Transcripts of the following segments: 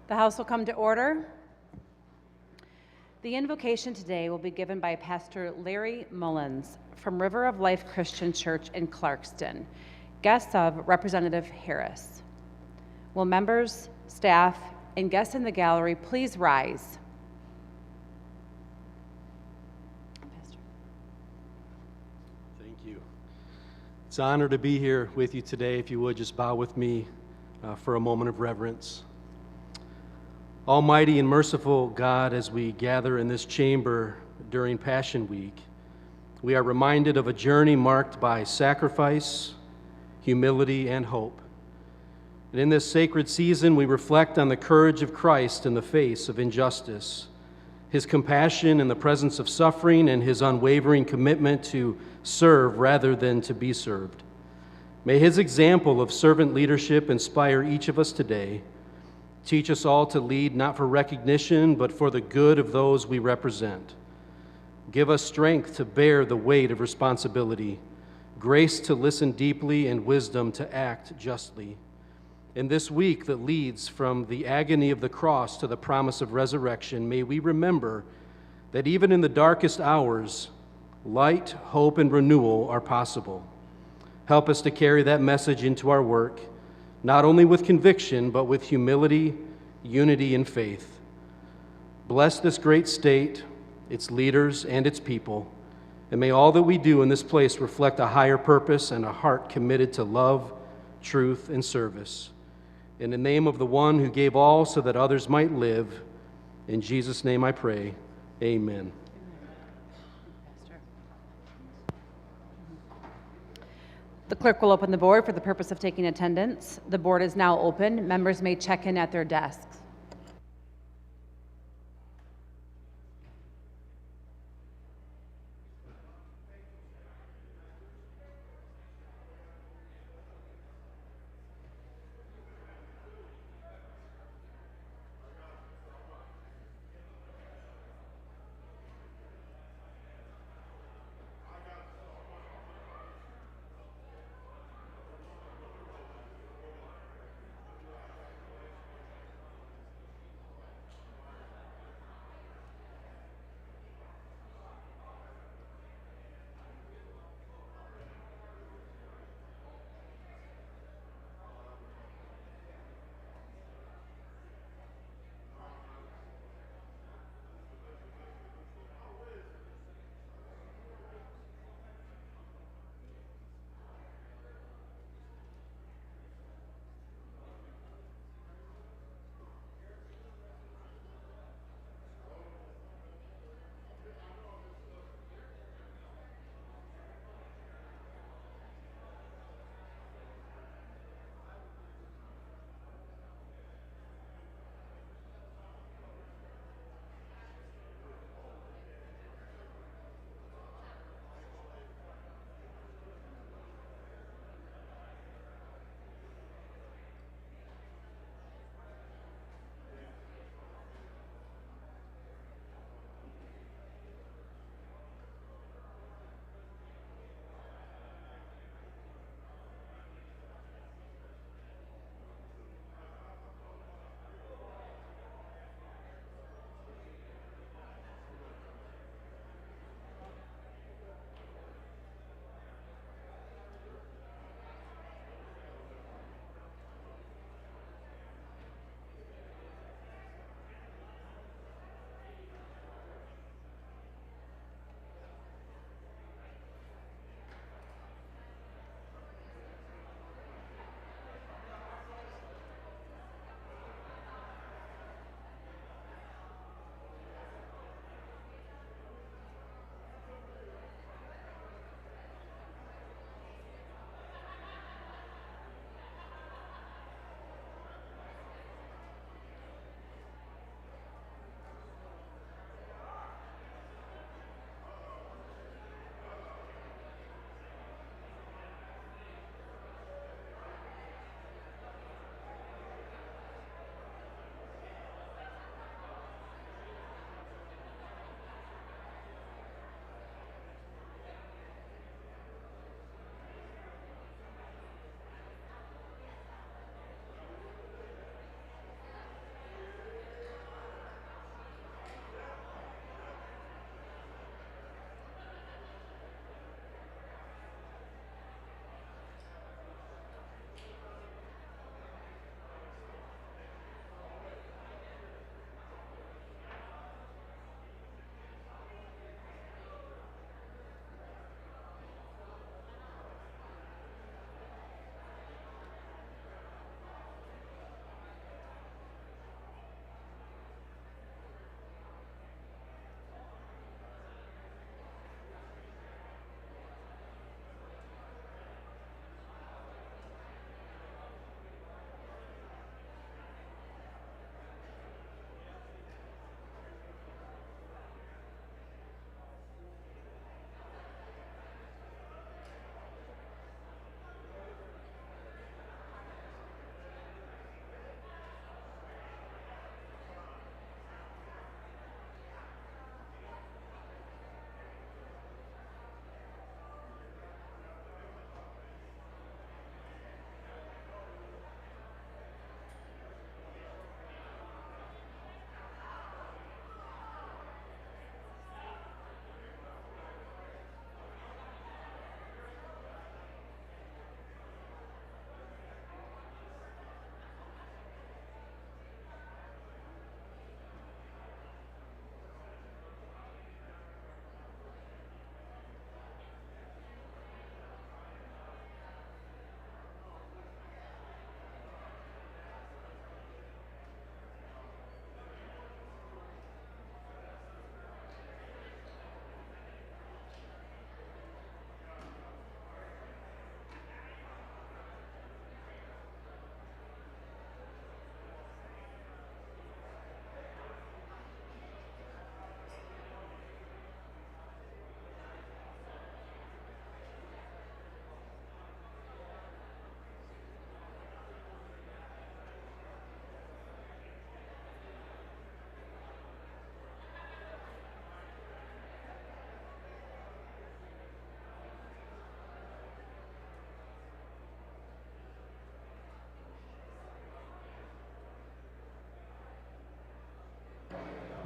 The House will come to order. The invocation today will be given by Pastor Larry Mullins from River of Life Christian Church in Clarkston, guests of Representative Harris. Will members, staff, and guests in the gallery please rise? Pastor. Thank you. It's an honor to be here with you today. If you would, just bow with me for a moment of reverence. Almighty and merciful God, as we gather in this chamber during Passion Week, we are reminded of a journey marked by sacrifice, humility, and hope. And in this sacred season, we reflect on the courage of Christ in the face of injustice, his compassion in the presence of suffering, and his unwavering commitment to serve rather than to be served. May his example of servant leadership inspire each of us today. Teach us all to lead not for recognition, but for the good of those we represent. Give us strength to bear the weight of responsibility, grace to listen deeply, and wisdom to act justly. In this week that leads from the agony of the cross to the promise of resurrection, may we remember that even in the darkest hours, light, hope, and renewal are possible. Help us to carry that message into our work, not only with conviction, but with humility, unity, and faith. Bless this great state, its leaders, and its people, and may all that we do in this place reflect a higher purpose and a heart committed to love, truth, and service. In the name of the one who gave all so that others might live, in Jesus' name I pray, amen. The clerk will open the board for the purpose of taking attendance. The board is now open. Members may check in at their desks.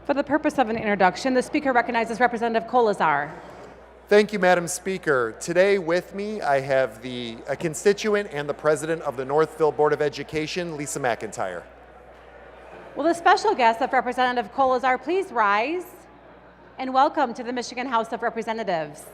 For the purpose of an introduction, the speaker recognizes Representative Kolazar. Thank you, Madam Speaker. Today with me, I have a constituent and the president of the Northville Board of Education, Lisa McIntyre. Will the special guest of Representative Kolazar please rise and welcome to the Michigan House of Representatives.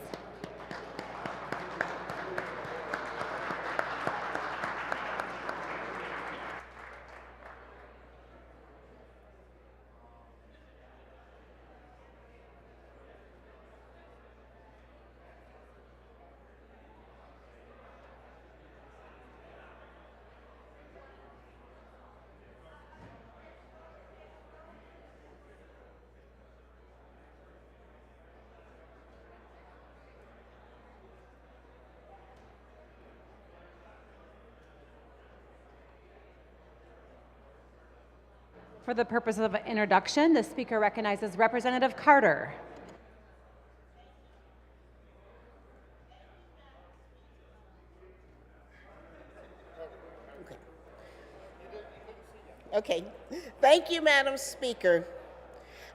For the purpose of an introduction, the speaker recognizes Representative Carter. Okay. Thank you, Madam Speaker.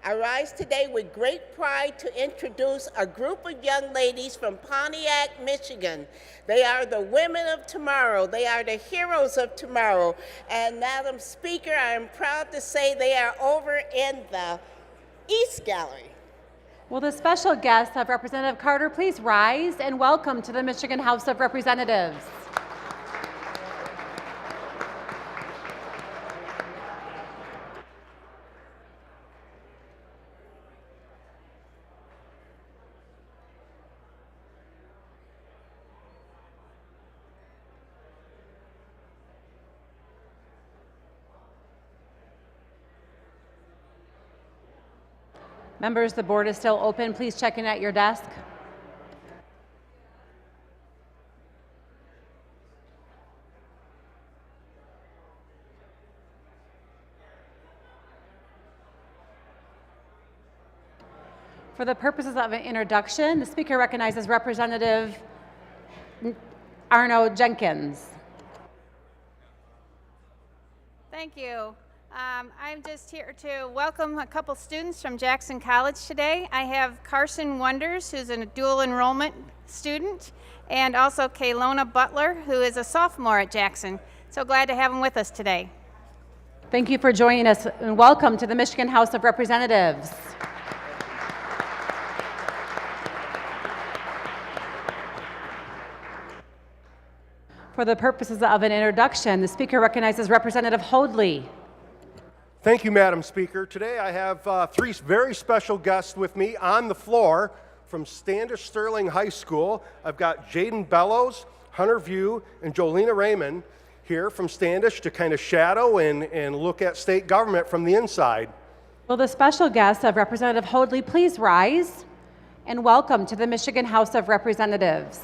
I rise today with great pride to introduce a group of young ladies from Pontiac, Michigan. They are the women of tomorrow. They are the heroes of tomorrow. And Madam Speaker, I am proud to say they are over in the East Gallery. Will the special guest of Representative Carter please rise and welcome to the Michigan House of Representatives. Members, the board is still open. Please check in at your desk. For the purposes of an introduction, the speaker recognizes Representative Arno Jenkins. Thank you. I'm just here to welcome a couple students from Jackson College today. I have Carson Wonders, who's a dual enrollment student, and also Kaylona Butler, who is a sophomore at Jackson. So glad to have them with us today. Thank you for joining us, and welcome to the Michigan House of Representatives. For the purposes of an introduction, the speaker recognizes Representative Hoadley. Thank you, Madam Speaker. Today I have three very special guests with me on the floor from Standish Sterling High School. I've got Jaden Bellows, Hunter View, and Jolena Raymond here from Standish to kind of shadow and look at state government from the inside. Will the special guest of Representative Hoadley please rise and welcome to the Michigan House of Representatives.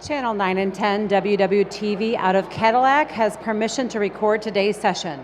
Channel 9 and 10 WWTV out of Cadillac has permission to record today's session.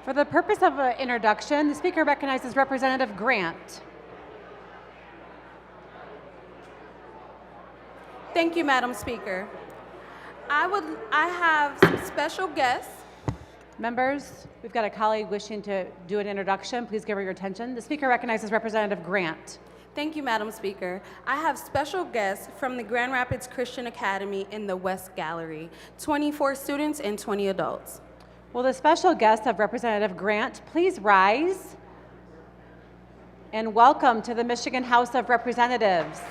For the purpose of an introduction, the speaker recognizes Representative Grant. Thank you, Madam Speaker. I have some special guests. Members, we've got a colleague wishing to do an introduction. Please give her your attention. The speaker recognizes Representative Grant. Thank you, Madam Speaker. I have special guests from the Grand Rapids Christian Academy in the West Gallery, 24 students and 20 adults. Will the special guest of Representative Grant please rise and welcome to the Michigan House of Representatives.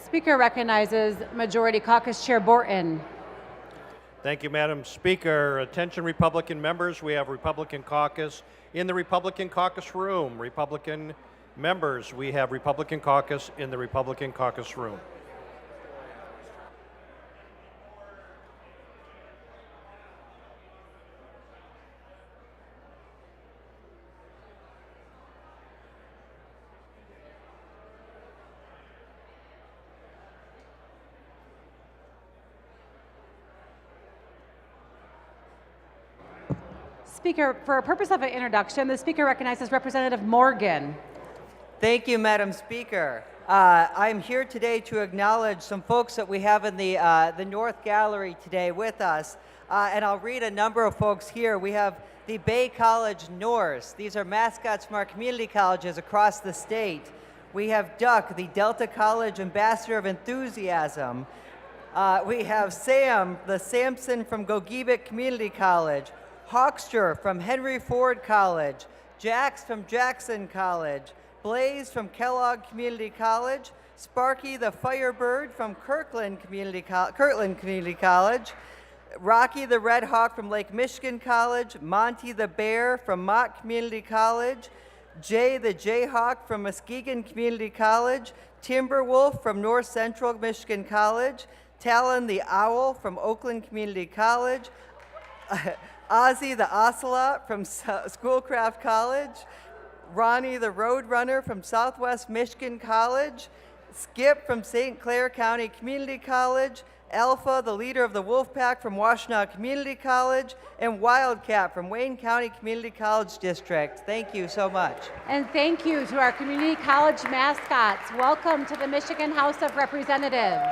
Speaker recognizes Majority Caucus Chair Borton. Thank you, Madam Speaker. Attention Republican members, we have Republican caucus in the Republican caucus room. Republican members, we have Republican caucus in the Republican caucus room. Speaker, for a purpose of an introduction, the speaker recognizes Representative Morgan. Thank you, Madam Speaker. I'm here today to acknowledge some folks that we have in the North Gallery today with us, and I'll read a number of folks here. We have the Bay College Norse. These are mascots from our community colleges across the state. We have Duck, the Delta College Ambassador of Enthusiasm. We have Sam, the Sampson from Gogebic Community College. Hawkster from Henry Ford College, Jax from Jackson College, Blaze from Kellogg Community College, Sparky the Firebird from Kirtland Community College, Rocky the Red Hawk from Lake Michigan College, Monty the Bear from Mott Community College, Jay the Jayhawk from Muskegon Community College, Timberwolf from North Central Michigan College, Talon the Owl from Oakland Community College, Ozzy the Ocelot from Schoolcraft College, Ronnie the Roadrunner from Southwest Michigan College, Skip from St. Clair County Community College, Alpha, the leader of the Wolfpack from Washtenaw Community College, and Wildcat from Wayne County Community College District. Thank you so much. And thank you to our community college mascots. Welcome to the Michigan House of Representatives.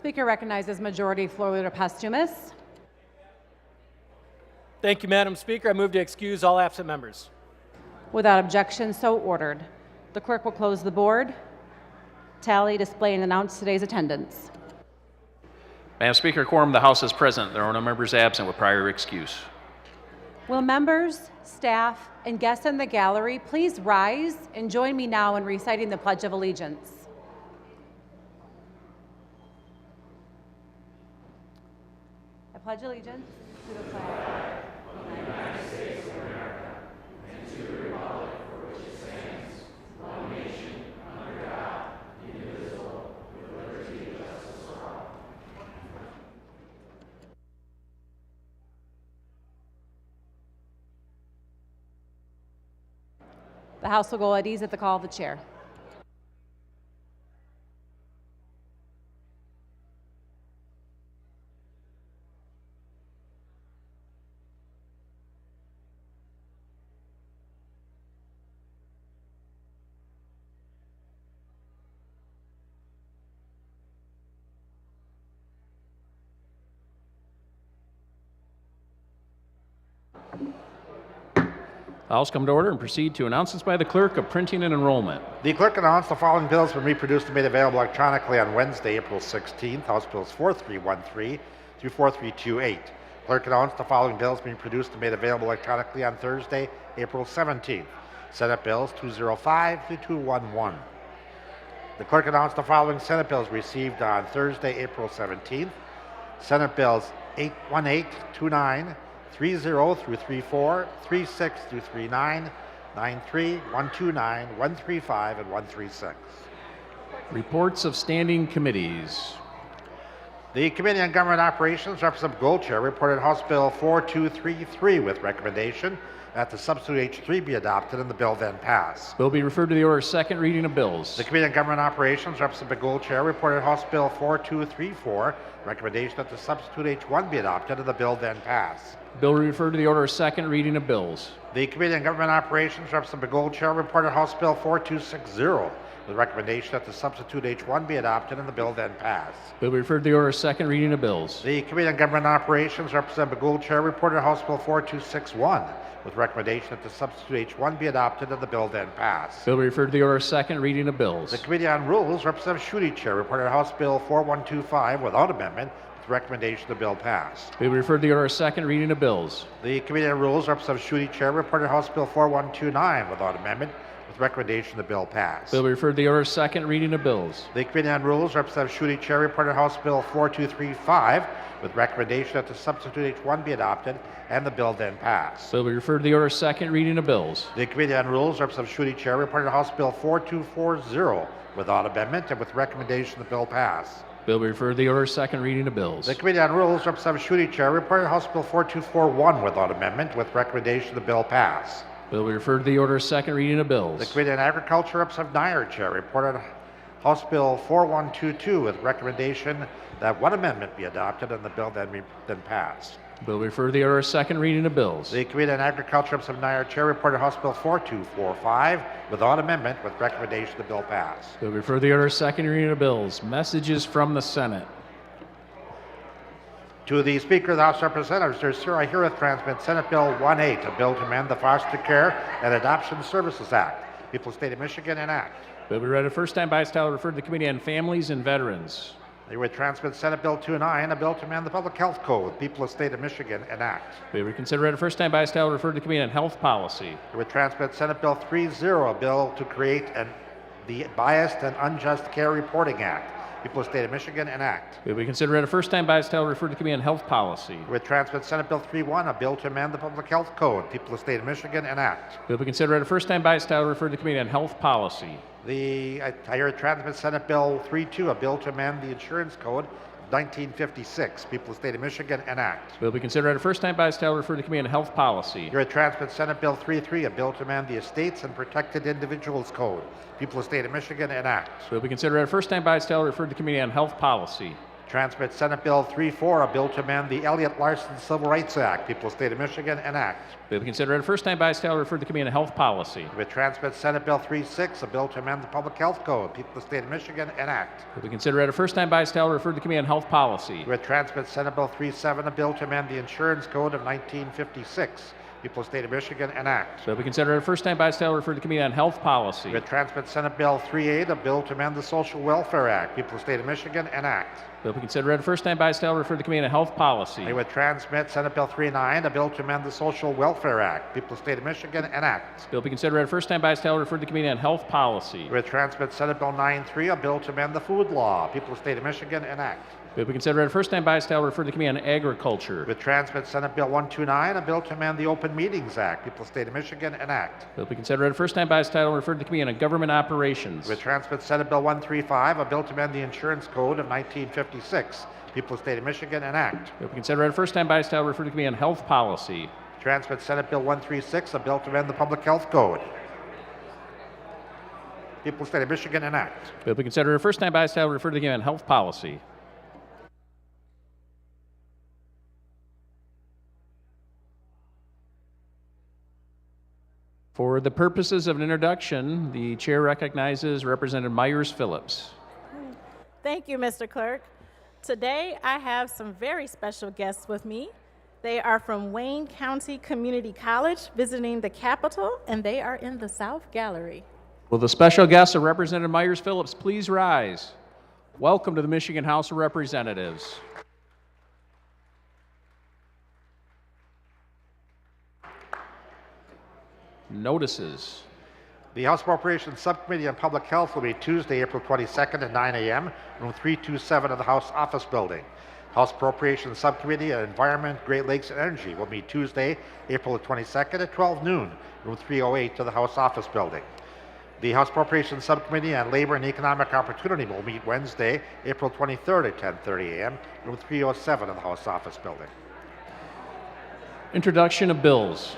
Speaker recognizes Majority Floor Leader Posthumus. Thank you, Madam Speaker. I move to excuse all absent members. Without objection, so ordered. The clerk will close the board, tally, display, and announce today's attendance. Madam Speaker, quorum of the House is present. There are no members absent with prior excuse. Will members, staff, and guests in the gallery please rise and join me now in reciting the Pledge of Allegiance. I pledge allegiance to the flag of the United States of America and to the republic for which it stands, one nation, under God, indivisible, with liberty and justice for all. The House will go at ease at the call of the chair. House come to order and proceed to announcements by the clerk of printing and enrollment. The clerk announced the following bills have been reproduced and made available electronically on Wednesday, April 16th. House Bills 4313 through 4328. Clerk announced the following bills being produced and made available electronically on Thursday, April 17th. Senate Bills 205 through 211. The clerk announced the following Senate bills received on Thursday, April 17th. Senate Bills 81829, 30 through 34, 36 through 39, 93, 129, 135, and 136. Reports of standing committees. The Committee on Government Operations, Representative Goldchair, reported House Bill 4233 with recommendation that the substitute H3 be adopted and the bill then pass. Bill be referred to the order of second reading of bills. The Committee on Government Operations, Representative Goldchair, reported House Bill 4234, recommendation that the substitute H1 be adopted and the bill then pass. Bill be referred to the order of second reading of bills. The Committee on Government Operations, Representative Goldchair, reported House Bill 4260, with recommendation that the substitute H1 be adopted and the bill then pass. Bill be referred to the order of second reading of bills. The Committee on Government Operations, Representative Goldchair, reported House Bill 4261, with recommendation that the substitute H1 be adopted and the bill then pass. Bill be referred to the order of second reading of bills. The Committee on Rules, Representative Schutte, Chair, reported House Bill 4125 without amendment, with recommendation the bill pass. Bill be referred to the order of second reading of bills. The Committee on Rules, Representative Schutte, Chair, reported House Bill 4129 without amendment, with recommendation the bill pass. Bill be referred to the order of second reading of bills. The Committee on Rules, Representative Schutte, Chair, reported House Bill 4235 with recommendation that the substitute H1 be adopted and the bill then pass. Bill be referred to the order of second reading of bills. The Committee on Rules, Representative Schutte, Chair, reported House Bill 4240 without amendment and with recommendation the bill pass. Bill be referred to the order of second reading of bills. The Committee on Rules, Representative Schutte, Chair, reported House Bill 4241 without amendment with recommendation the bill pass. Bill be referred to the order of second reading of bills. The Committee on Agriculture, Representative Nyer, Chair, reported House Bill 4122 with recommendation that one amendment be adopted and the bill then pass. Bill be referred to the order of second reading of bills. The Committee on Agriculture, Representative Nyer, Chair, reported House Bill 4245 without amendment with recommendation the bill pass. Bill be referred to the order of second reading of bills. Messages from the Senate. To the Speaker of the House of Representatives, dear sir, I herewith transmit Senate Bill 18, a bill to amend the Foster Care and Adoption Services Act. People of the State of Michigan enact. Bill be read a first time by its title, referred to the Committee on Families and Veterans. I herewith transmit Senate Bill 29, a bill to amend the Public Health Code. People of the State of Michigan enact. Bill be considered read a first time by its title, referred to the Committee on Health Policy. I herewith transmit Senate Bill 30, a bill to create the Biased and Unjust Care Reporting Act. People of the State of Michigan enact. Bill be considered read a first time by its title, referred to the Committee on Health Policy. With transmit Senate Bill 31, a bill to amend the Public Health Code. People of the State of Michigan enact. Bill be considered read a first time by its title, referred to the Committee on Health Policy. I herewith transmit Senate Bill 32, a bill to amend the Insurance Code of 1956. People of the State of Michigan enact. Bill be considered read a first time by its title, referred to the Committee on Health Policy. Herewith transmit Senate Bill 33, a bill to amend the Estates and Protected Individuals Code. People of the State of Michigan enact. Bill be considered read a first time by its title, referred to the Committee on Health Policy. Transmit Senate Bill 34, a bill to amend the Elliott Larson Civil Rights Act. People of the State of Michigan enact. Bill be considered read a first time by its title, referred to the Committee on Health Policy. With transmit Senate Bill 36, a bill to amend the Public Health Code. People of the State of Michigan enact. Bill be considered read a first time by its title, referred to the Committee on Health Policy. With transmit Senate Bill 37, a bill to amend the Insurance Code of 1956. People of the State of Michigan enact. Bill be considered read a first time by its title, referred to the Committee on Health Policy. With transmit Senate Bill 38, a bill to amend the Social Welfare Act. People of the State of Michigan enact. Bill be considered read a first time by its title, referred to the Committee on Health Policy. I would transmit Senate Bill 39, a bill to amend the Social Welfare Act. People of the State of Michigan enact. Bill be considered read a first time by its title, referred to the Committee on Health Policy. I would transmit Senate Bill 93, a bill to amend the Food Law. People of the State of Michigan enact. Bill be considered read a first time by its title, referred to the Committee on Agriculture. With transmit Senate Bill 129, a bill to amend the Open Meetings Act. People of the State of Michigan enact. Bill be considered read a first time by its title, referred to the Committee on Government Operations. With transmit Senate Bill 135, a bill to amend the Insurance Code of 1956. People of the State of Michigan enact. Bill be considered read a first time by its title, referred to the Committee on Health Policy. Transmit Senate Bill 136, a bill to amend the Public Health Code. People of the State of Michigan enact. Bill be considered read a first time by its title, referred to the Committee on Health Policy. For the purposes of an introduction, the chair recognizes Representative Myers Phillips. Thank you, Mr. Clerk. Today, I have some very special guests with me. They are from Wayne County Community College, visiting the Capitol, and they are in the South Gallery. Will the special guest of Representative Myers Phillips please rise? Welcome to the Michigan House of Representatives. Notices. The House Appropriations Subcommittee on Public Health will meet Tuesday, April 22nd at 9 a.m., room 327 of the House Office Building. House Appropriations Subcommittee on Environment, Great Lakes, and Energy will meet Tuesday, April 22nd at 12 noon, room 308 to the House Office Building. The House Appropriations Subcommittee on Labor and Economic Opportunity will meet Wednesday, April 23rd at 10:30 a.m., room 307 of the House Office Building. Introduction of bills.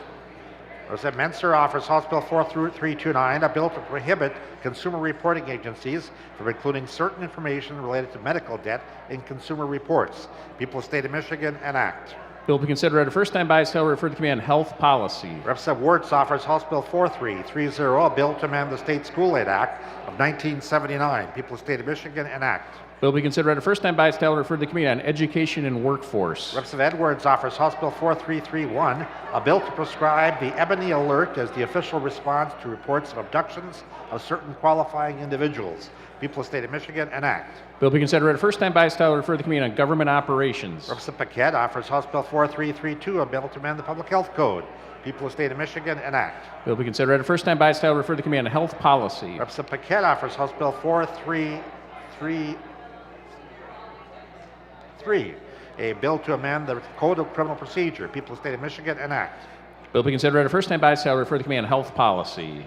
Representative Menser offers House Bill 4329, a bill to prohibit consumer reporting agencies from including certain information related to medical debt in consumer reports. People of the State of Michigan enact. Bill will be considered at a first time by its title, referred to Committee on Health Policy. Representative Wertz offers House Bill 4330, a bill to amend the State School Aid Act of 1979. People of the State of Michigan enact. Bill will be considered at a first time by its title, referred to the Committee on Education and Workforce. Representative Edwards offers House Bill 4331, a bill to prescribe the Ebony Alert as the official response to reports of abductions of certain qualifying individuals. People of the State of Michigan enact. Bill will be considered at a first time by its title, referred to the Committee on Government Operations. Representative Paquette offers House Bill 4332, a bill to amend the Public Health Code. People of the State of Michigan enact. Bill will be considered at a first time by its title, referred to the Committee on Health Policy. Representative Paquette offers House Bill 4333, a bill to amend the Code of Criminal Procedure. People of the State of Michigan enact. Bill will be considered at a first time by its title, referred to the Committee on Health Policy.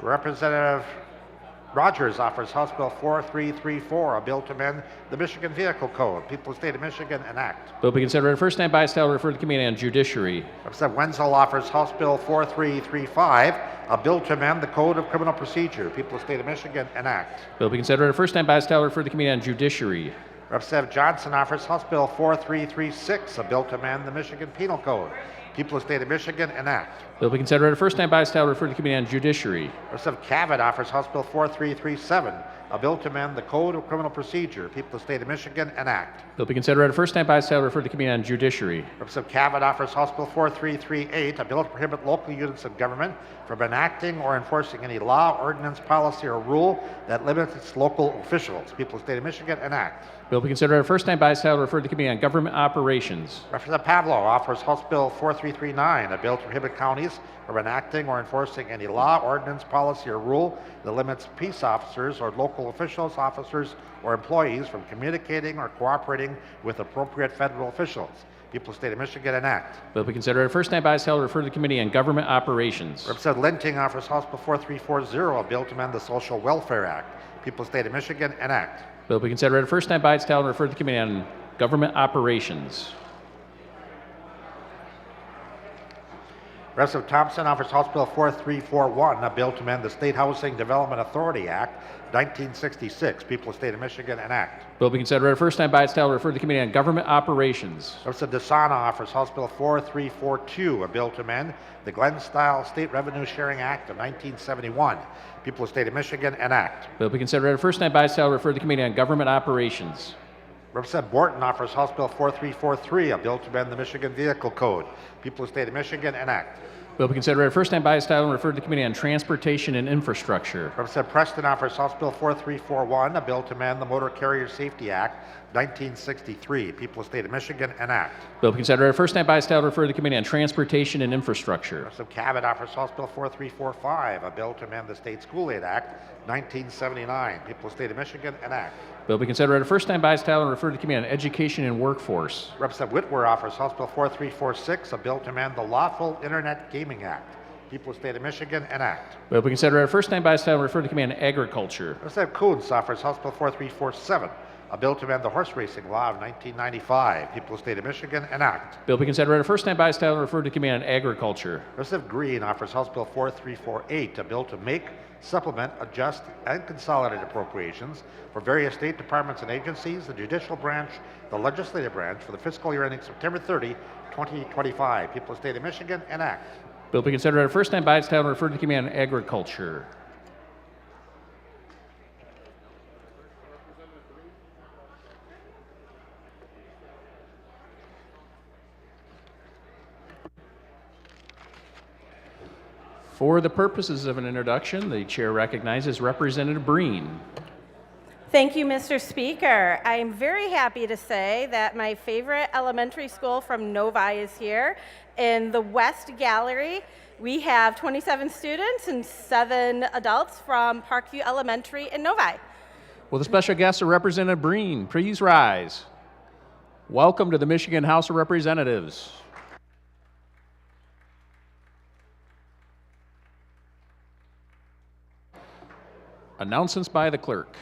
Representative Rogers offers House Bill 4334, a bill to amend the Michigan Vehicle Code. People of the State of Michigan enact. Bill will be considered at a first time by its title, referred to the Committee on Judiciary. Representative Wenzel offers House Bill 4335, a bill to amend the Code of Criminal Procedure. People of the State of Michigan enact. Bill will be considered at a first time by its title, referred to the Committee on Judiciary. Representative Johnson offers House Bill 4336, a bill to amend the Michigan Penal Code. People of the State of Michigan enact. Bill will be considered at a first time by its title, referred to the Committee on Judiciary. Representative Cavett offers House Bill 4337, a bill to amend the Code of Criminal Procedure. People of the State of Michigan enact. Bill will be considered at a first time by its title, referred to the Committee on Judiciary. Representative Cavett offers House Bill 4338, a bill to prohibit local units of government from enacting or enforcing any law, ordinance, policy, or rule that limits local officials. People of the State of Michigan enact. Bill will be considered at a first time by its title, referred to the Committee on Government Operations. Representative Pavlo offers House Bill 4339, a bill to prohibit counties from enacting or enforcing any law, ordinance, policy, or rule that limits peace officers or local officials, officers, or employees from communicating or cooperating with appropriate federal officials. People of the State of Michigan enact. Bill will be considered at a first time by its title, referred to the Committee on Government Operations. Representative Linting offers House Bill 4340, a bill to amend the Social Welfare Act. People of the State of Michigan enact. Bill will be considered at a first time by its title, referred to the Committee on Government Operations. Representative Thompson offers House Bill 4341, a bill to amend the State Housing Development Authority Act, 1966. People of the State of Michigan enact. Bill will be considered at a first time by its title, referred to the Committee on Government Operations. Representative DeSana offers House Bill 4342, a bill to amend the Glenn-Style State Revenue Sharing Act of 1971. People of the State of Michigan enact. Bill will be considered at a first time by its title, referred to the Committee on Government Operations. Representative Borton offers House Bill 4343, a bill to amend the Michigan Vehicle Code. People of the State of Michigan enact. Bill will be considered at a first time by its title and referred to the Committee on Transportation and Infrastructure. Representative Preston offers House Bill 4341, a bill to amend the Motor Carrier Safety Act, 1963. People of the State of Michigan enact. Bill will be considered at a first time by its title and referred to the Committee on Transportation and Infrastructure. Representative Cavett offers House Bill 4345, a bill to amend the State School Aid Act, 1979. People of the State of Michigan enact. Bill will be considered at a first time by its title and referred to the Committee on Education and Workforce. Representative Whitwer offers House Bill 4346, a bill to amend the Lawful Internet Gaming Act. People of the State of Michigan enact. Bill will be considered at a first time by its title and referred to the Committee on Agriculture. Representative Coons offers House Bill 4347, a bill to amend the horse racing law of 1995. People of the State of Michigan enact. Bill will be considered at a first time by its title and referred to the Committee on Agriculture. Representative Green offers House Bill 4348, a bill to make, supplement, adjust, and consolidate appropriations for various state departments and agencies, the judicial branch, the legislative branch for the fiscal year ending September 30, 2025. People of the State of Michigan enact. Bill will be considered at a first time by its title and referred to the Committee on Agriculture. For the purposes of an introduction, the chair recognizes Representative Breen. Thank you, Mr. Speaker. I'm very happy to say that my favorite elementary school from Novi is here in the West Gallery. We have 27 students and 7 adults from Parkview Elementary in Novi. Will the special guest of Representative Breen please rise? Welcome to the Michigan House of Representatives. Announcements by the clerk.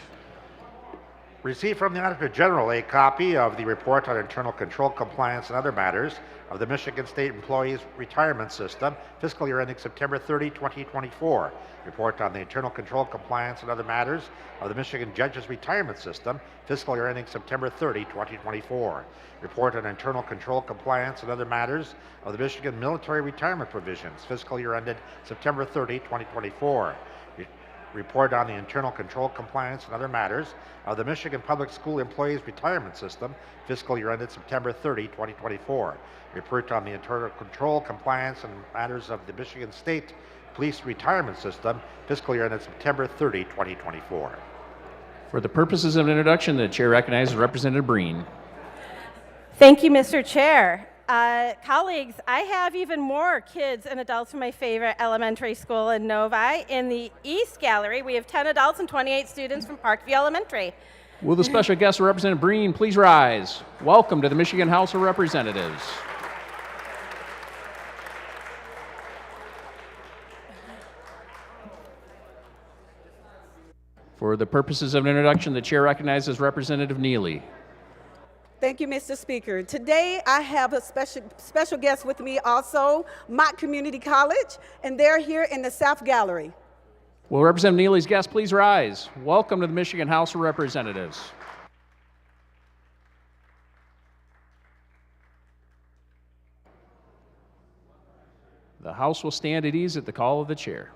Received from the Auditor General a copy of the Report on Internal Control Compliance and Other Matters of the Michigan State Employees Retirement System, fiscal year ending September 30, 2024. Report on the Internal Control Compliance and Other Matters of the Michigan Judges Retirement System, fiscal year ending September 30, 2024. Report on Internal Control Compliance and Other Matters of the Michigan Military Retirement Provisions, fiscal year ended September 30, 2024. Report on the internal control, compliance, and other matters of the Michigan Public School Employees Retirement System, fiscal year ended September 30, 2024. Report on the internal control, compliance, and matters of the Michigan State Police Retirement System, fiscal year ended September 30, 2024. For the purposes of an introduction, the chair recognizes Representative Breen. Thank you, Mr. Chair. Colleagues, I have even more kids and adults from my favorite elementary school in Novi. In the East Gallery, we have 10 adults and 28 students from Parkview Elementary. Will the special guest of Representative Breen please rise? Welcome to the Michigan House of Representatives. For the purposes of an introduction, the chair recognizes Representative Neely. Thank you, Mr. Speaker. Today, I have a special guest with me also, Mott Community College, and they're here in the South Gallery. Will Representative Neely's guest please rise? Welcome to the Michigan House of Representatives. The House will stand at ease at the call of the chair.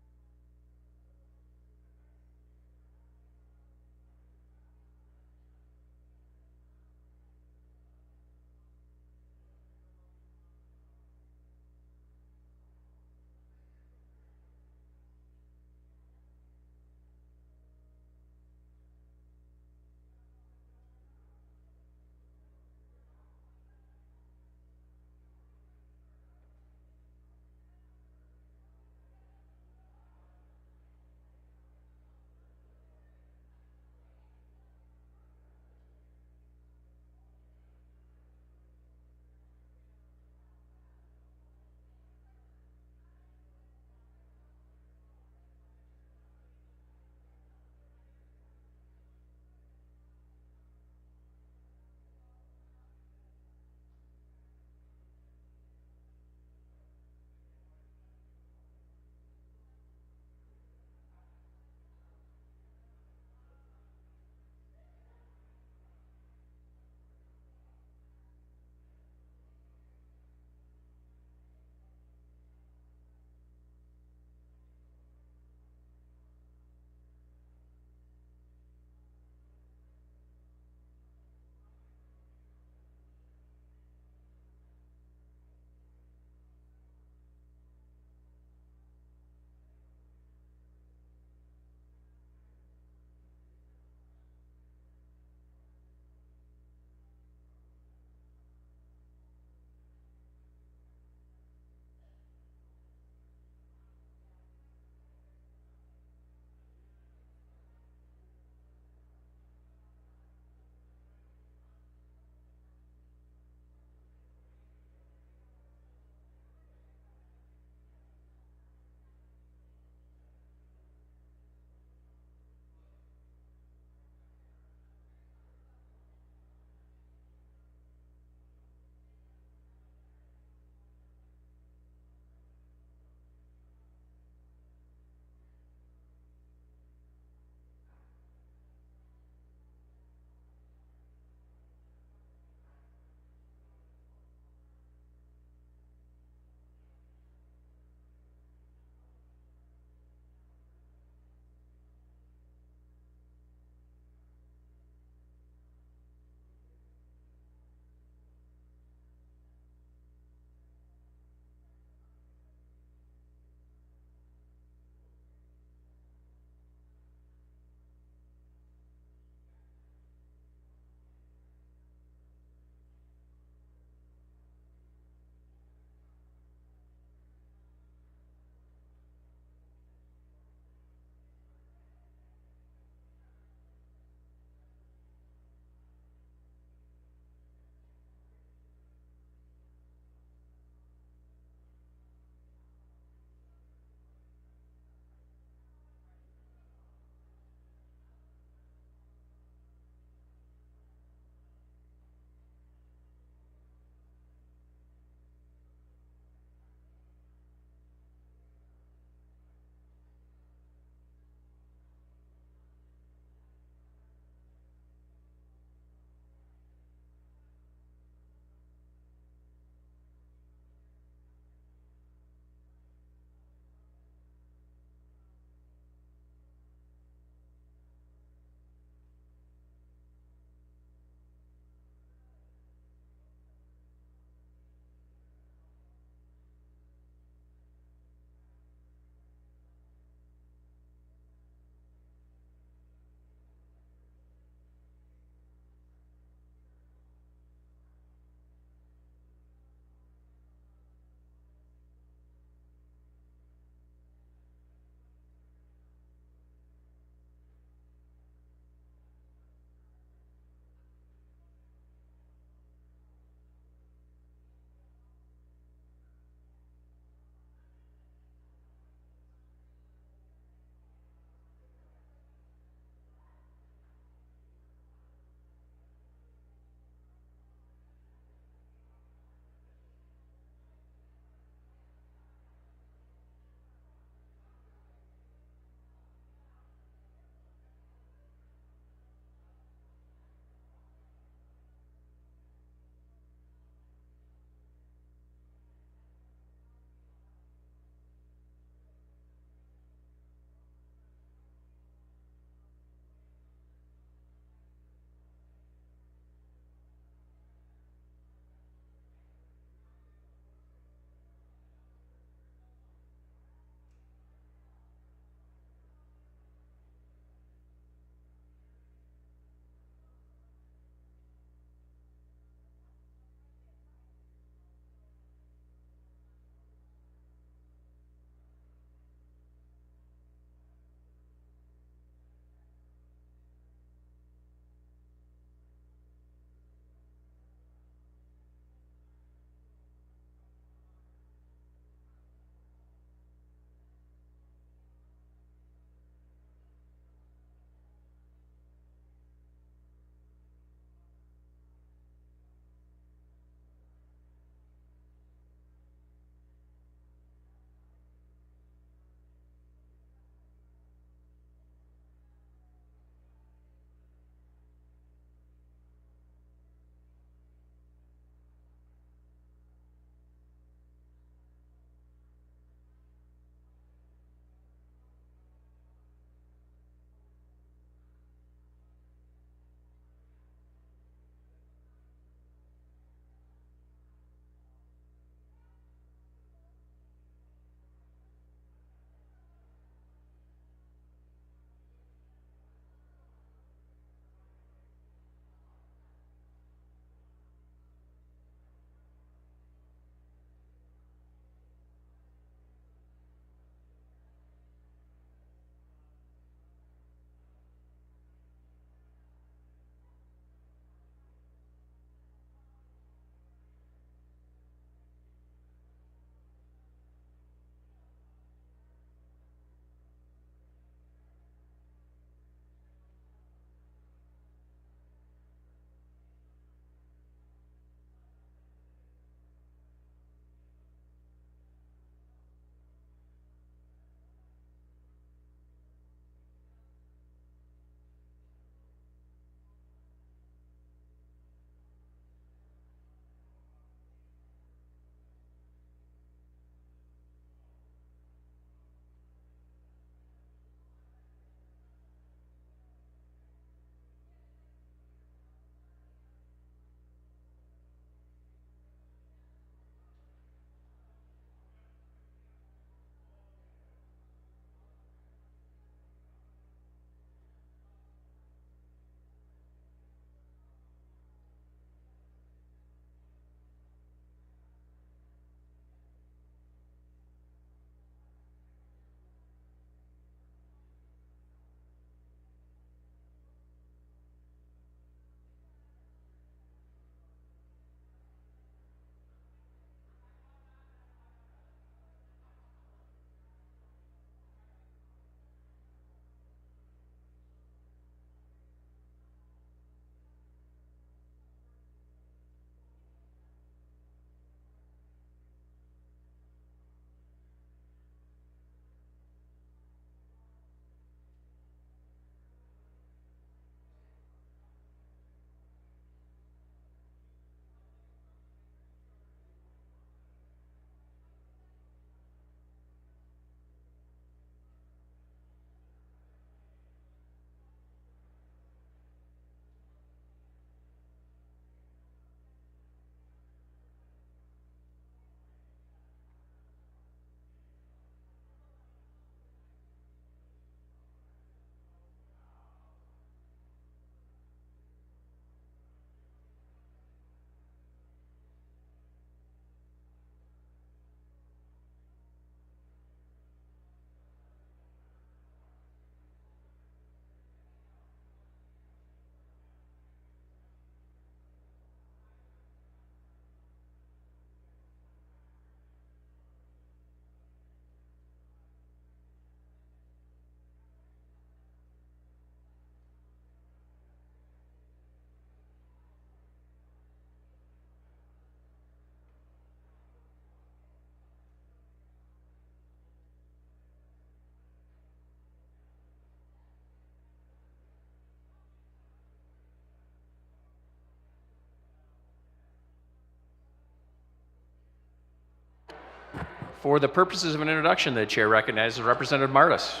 For the purposes of an introduction, the chair recognizes Representative Martis.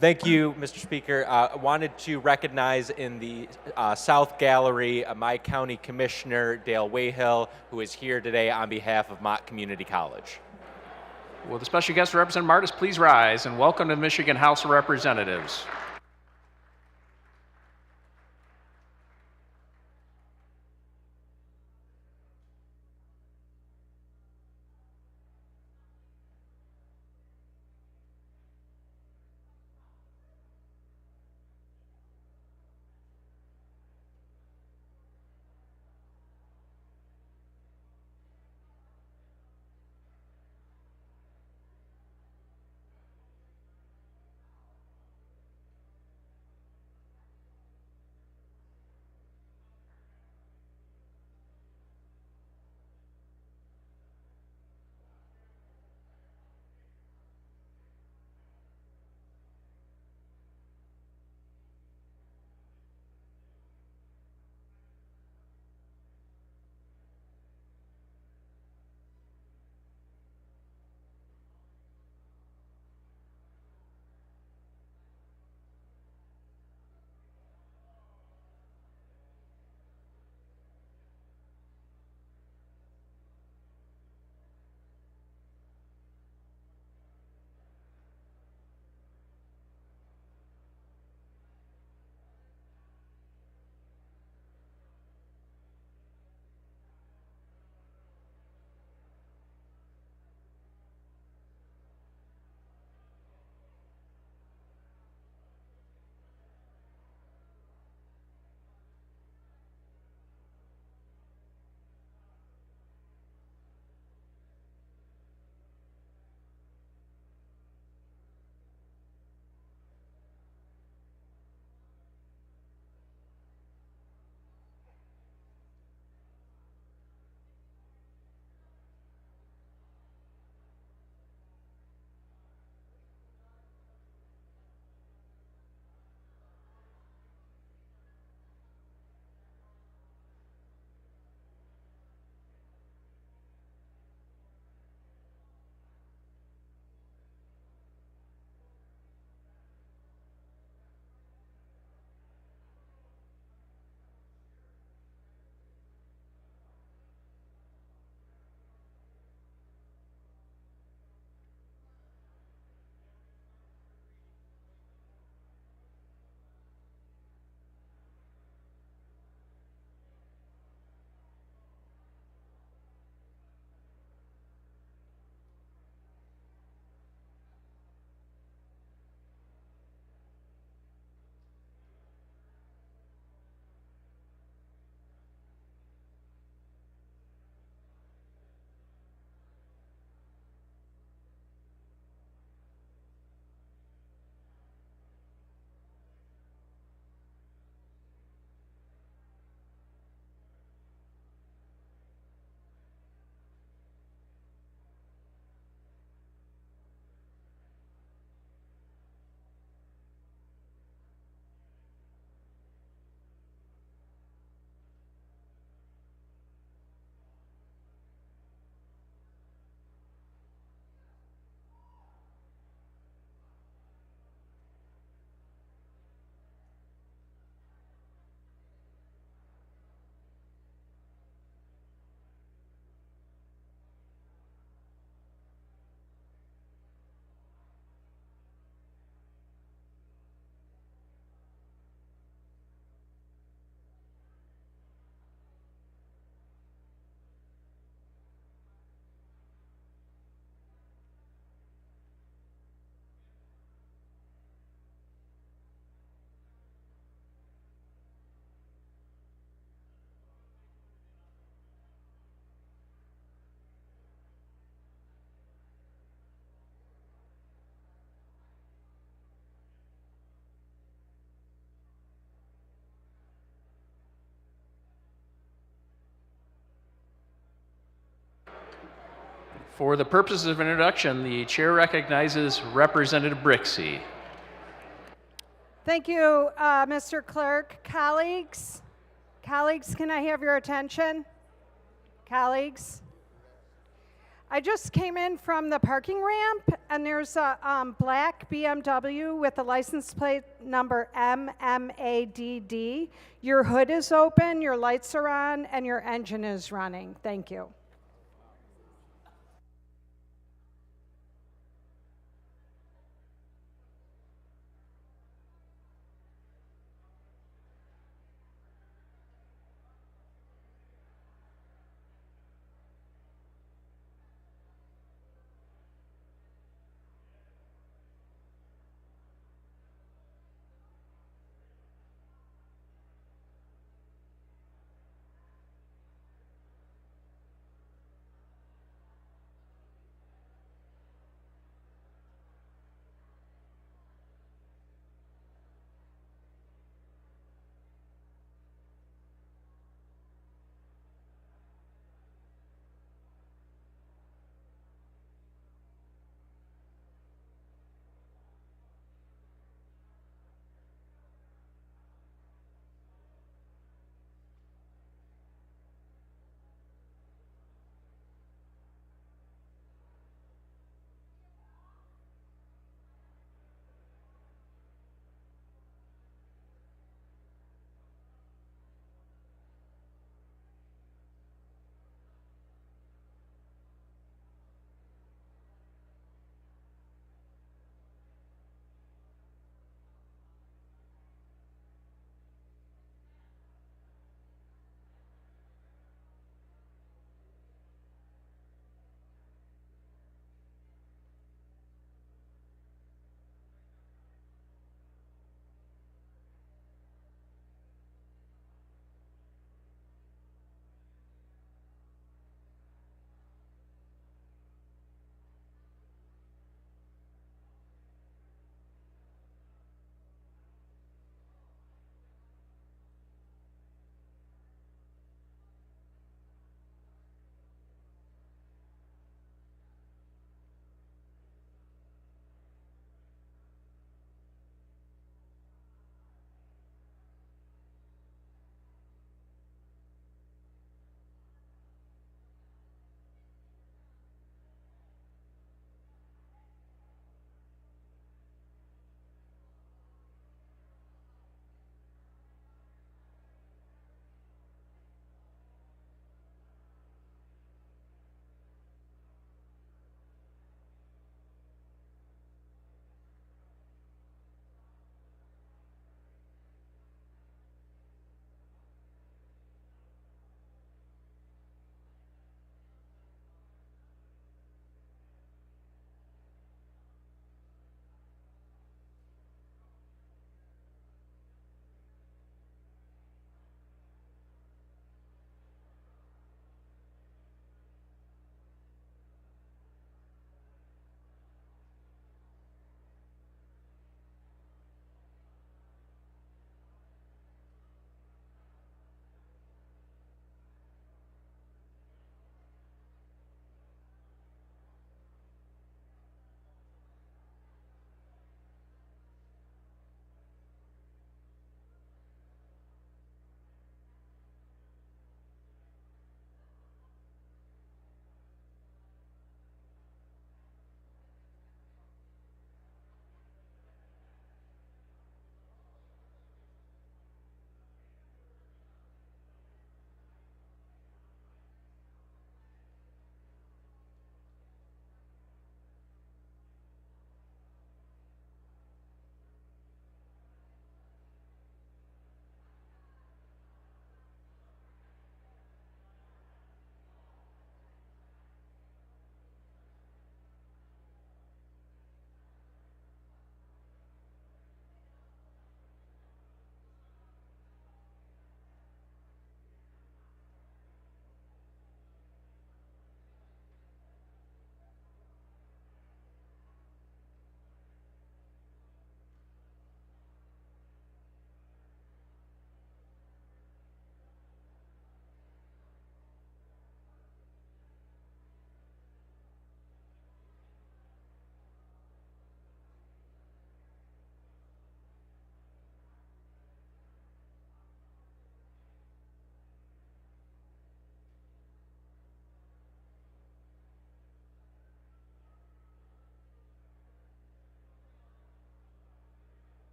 Thank you, Mr. Speaker. I wanted to recognize in the South Gallery my County Commissioner, Dale Wayhill, who is here today on behalf of Mott Community College. Will the special guest Representative Martis please rise and welcome to the Michigan House of Representatives. For the purposes of introduction, the chair recognizes Representative Brixey. Thank you, Mr. Clerk. Colleagues, can I have your attention? Colleagues, I just came in from the parking ramp, and there's a black BMW with the license plate number MMADD. Your hood is open, your lights are on, and your engine is running. Thank you.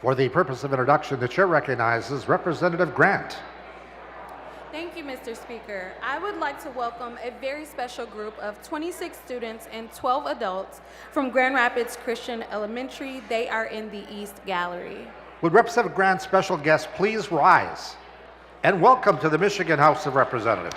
For the purpose of introduction, the chair recognizes Representative Grant. Thank you, Mr. Speaker. I would like to welcome a very special group of 26 students and 12 adults from Grand Rapids Christian Elementary. They are in the East Gallery. Would Representative Grant's special guest please rise? And welcome to the Michigan House of Representatives.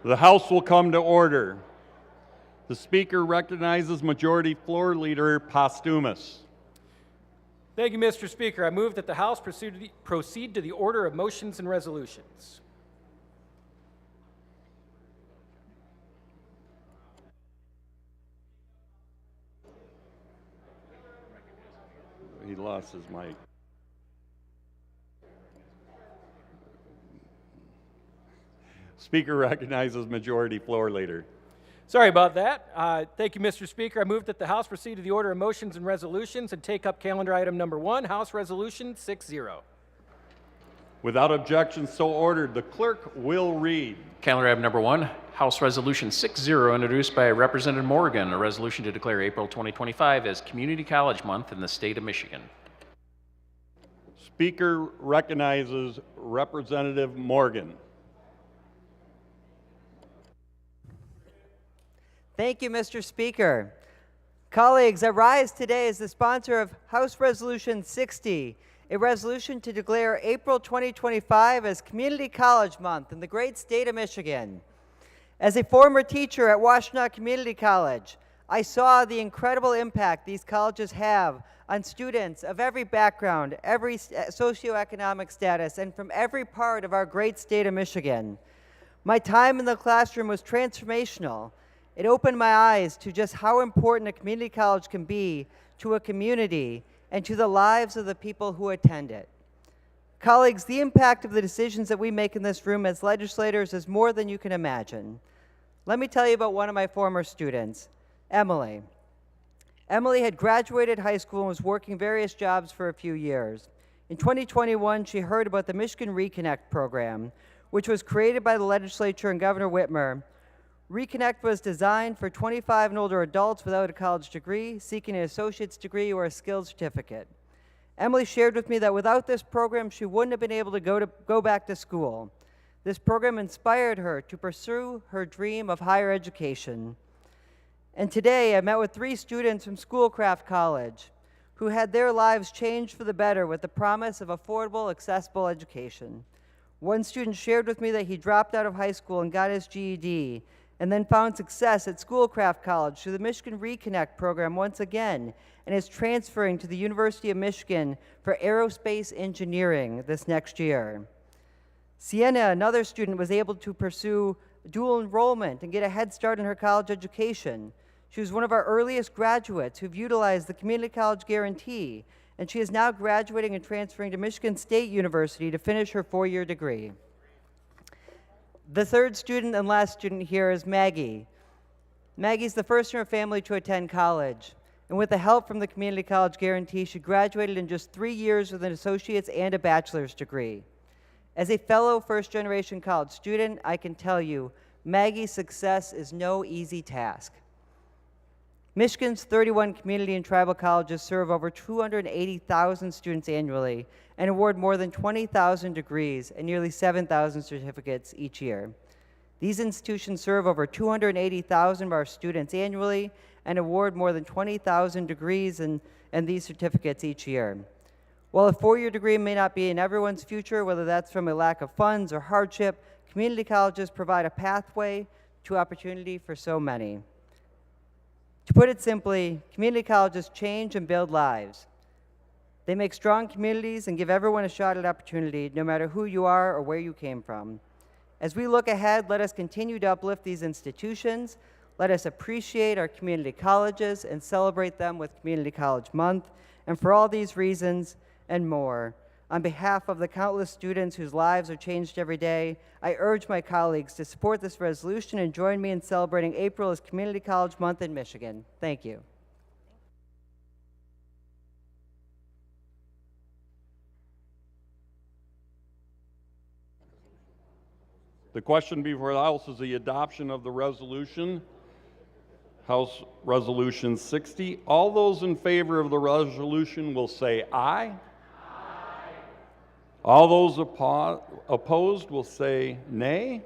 The House will come to order. The Speaker recognizes Majority Floor Leader Postumus. Thank you, Mr. Speaker. I move that the House proceed to the order of motions and resolutions. He lost his mic. Speaker recognizes Majority Floor Leader. Sorry about that. Thank you, Mr. Speaker. I move that the House proceed to the order of motions and resolutions and take up calendar item number 1, House Resolution 6-0. Without objection, so ordered. The clerk will read. Calendar item number 1, House Resolution 6-0, introduced by Representative Morgan, a resolution to declare April 2025 as Community College Month in the state of Michigan. Speaker recognizes Representative Morgan. Thank you, Mr. Speaker. Colleagues, I rise today as the sponsor of House Resolution 60, a resolution to declare April 2025 as Community College Month in the great state of Michigan. As a former teacher at Washtenaw Community College, I saw the incredible impact these colleges have on students of every background, every socioeconomic status, and from every part of our great state of Michigan. My time in the classroom was transformational. It opened my eyes to just how important a community college can be to a community and to the lives of the people who attend it. Colleagues, the impact of the decisions that we make in this room as legislators is more than you can imagine. Let me tell you about one of my former students, Emily. Emily had graduated high school and was working various jobs for a few years. In 2021, she heard about the Michigan Reconnect program, which was created by the legislature and Governor Whitmer. Reconnect was designed for 25 and older adults without a college degree, seeking an associate's degree or a skills certificate. Emily shared with me that without this program, she wouldn't have been able to go back to school. This program inspired her to pursue her dream of higher education. And today, I met with 3 students from Schoolcraft College who had their lives changed for the better with the promise of affordable, accessible education. One student shared with me that he dropped out of high school and got his GED, and then found success at Schoolcraft College through the Michigan Reconnect program once again, and is transferring to the University of Michigan for aerospace engineering this next year. Sienna, another student, was able to pursue dual enrollment and get a head start in her college education. She was one of our earliest graduates who've utilized the Community College Guarantee, and she is now graduating and transferring to Michigan State University to finish her 4-year degree. The third student and last student here is Maggie. Maggie's the first in her family to attend college, and with the help from the Community College Guarantee, she graduated in just 3 years with an associate's and a bachelor's degree. As a fellow first-generation college student, I can tell you, Maggie's success is no easy task. Michigan's 31 community and tribal colleges serve over 280,000 students annually and award more than 20,000 degrees and nearly 7,000 certificates each year. These institutions serve over 280,000 of our students annually and award more than 20,000 degrees and these certificates each year. While a 4-year degree may not be in everyone's future, whether that's from a lack of funds or hardship, community colleges provide a pathway to opportunity for so many. To put it simply, community colleges change and build lives. They make strong communities and give everyone a shot at opportunity, no matter who you are or where you came from. As we look ahead, let us continue to uplift these institutions. Let us appreciate our community colleges and celebrate them with Community College Month. And for all these reasons and more, on behalf of the countless students whose lives are changed every day, I urge my colleagues to support this resolution and join me in celebrating April as Community College Month in Michigan. Thank you. The question before the House is the adoption of the resolution, House Resolution 60. All those in favor of the resolution will say aye. All those opposed will say nay.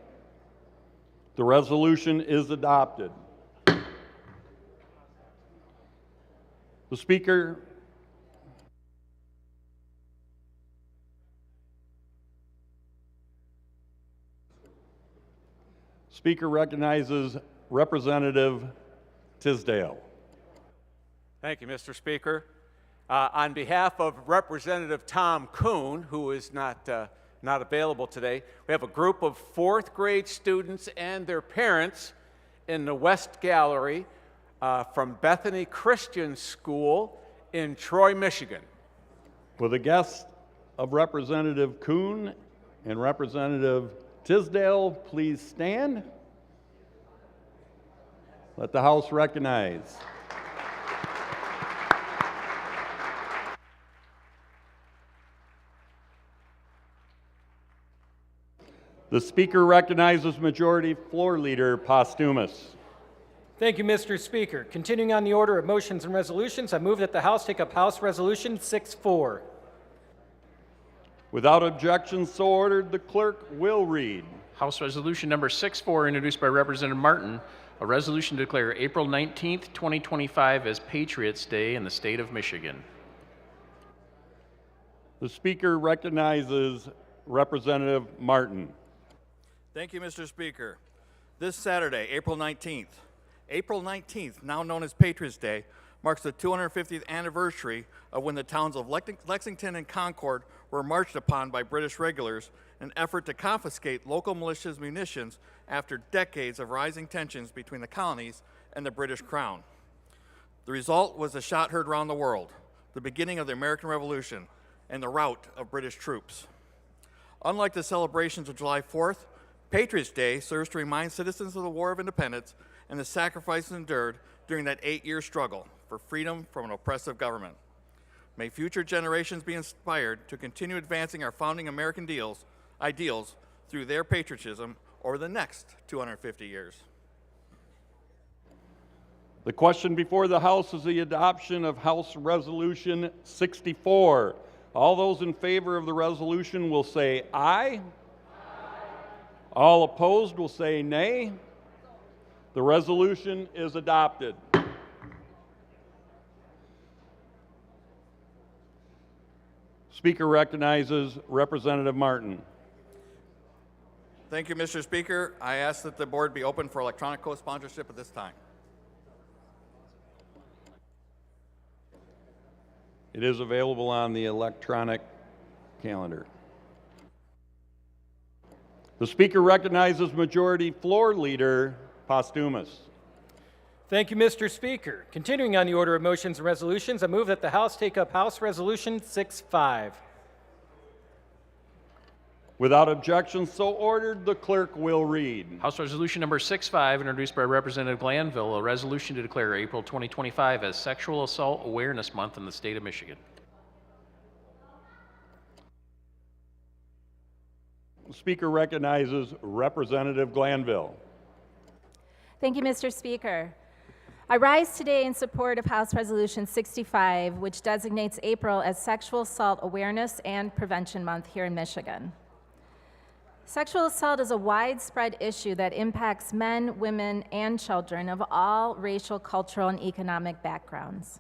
The resolution is adopted. The Speaker Speaker recognizes Representative Tisdale. Thank you, Mr. Speaker. On behalf of Representative Tom Kuhn, who is not available today, we have a group of 4th grade students and their parents in the West Gallery from Bethany Christian School in Troy, Michigan. Will the guests of Representative Kuhn and Representative Tisdale please stand? Let the House recognize. The Speaker recognizes Majority Floor Leader Posthumus. Thank you, Mr. Speaker. Continuing on the order of motions and resolutions, I move that the House take up House Resolution 6-4. Without objection, so ordered, the clerk will read. House Resolution number 6-4, introduced by Representative Martin, a resolution to declare April 19th, 2025 as Patriots' Day in the state of Michigan. The Speaker recognizes Representative Martin. Thank you, Mr. Speaker. This Saturday, April 19th, now known as Patriots' Day, marks the 250th anniversary of when the towns of Lexington and Concord were marched upon by British regulars in an effort to confiscate local militias' munitions after decades of rising tensions between the colonies and the British Crown. The result was a shot heard around the world, the beginning of the American Revolution, and the rout of British troops. Unlike the celebrations of July 4th, Patriots' Day serves to remind citizens of the War of Independence and the sacrifices endured during that 8-year struggle for freedom from an oppressive government. May future generations be inspired to continue advancing our founding American ideals through their patriotism over the next 250 years. The question before the House is the adoption of House Resolution 64. All those in favor of the resolution will say aye. All opposed will say nay. The resolution is adopted. Speaker recognizes Representative Martin. Thank you, Mr. Speaker. I ask that the board be open for electronic co-sponsorship at this time. It is available on the electronic calendar. The Speaker recognizes Majority Floor Leader Posthumus. Thank you, Mr. Speaker. Continuing on the order of motions and resolutions, I move that the House take up House Resolution 6-5. Without objection, so ordered, the clerk will read. House Resolution number 6-5, introduced by Representative Glanville, a resolution to declare April 2025 as Sexual Assault Awareness Month in the state of Michigan. The Speaker recognizes Representative Glanville. Thank you, Mr. Speaker. I rise today in support of House Resolution 65, which designates April as Sexual Assault Awareness and Prevention Month here in Michigan. Sexual assault is a widespread issue that impacts men, women, and children of all racial, cultural, and economic backgrounds.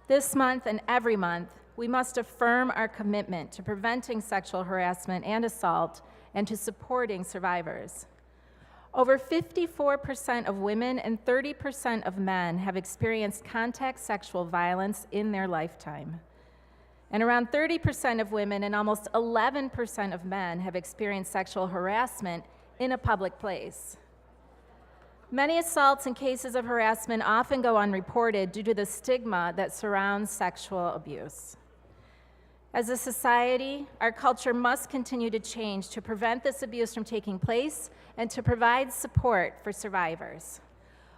This month and every month, we must affirm our commitment to preventing sexual harassment and assault and to supporting survivors. Over 54% of women and 30% of men have experienced contact sexual violence in their lifetime. And around 30% of women and almost 11% of men have experienced sexual harassment in a public place. Many assaults and cases of harassment often go unreported due to the stigma that surrounds sexual abuse. As a society, our culture must continue to change to prevent this abuse from taking place and to provide support for survivors.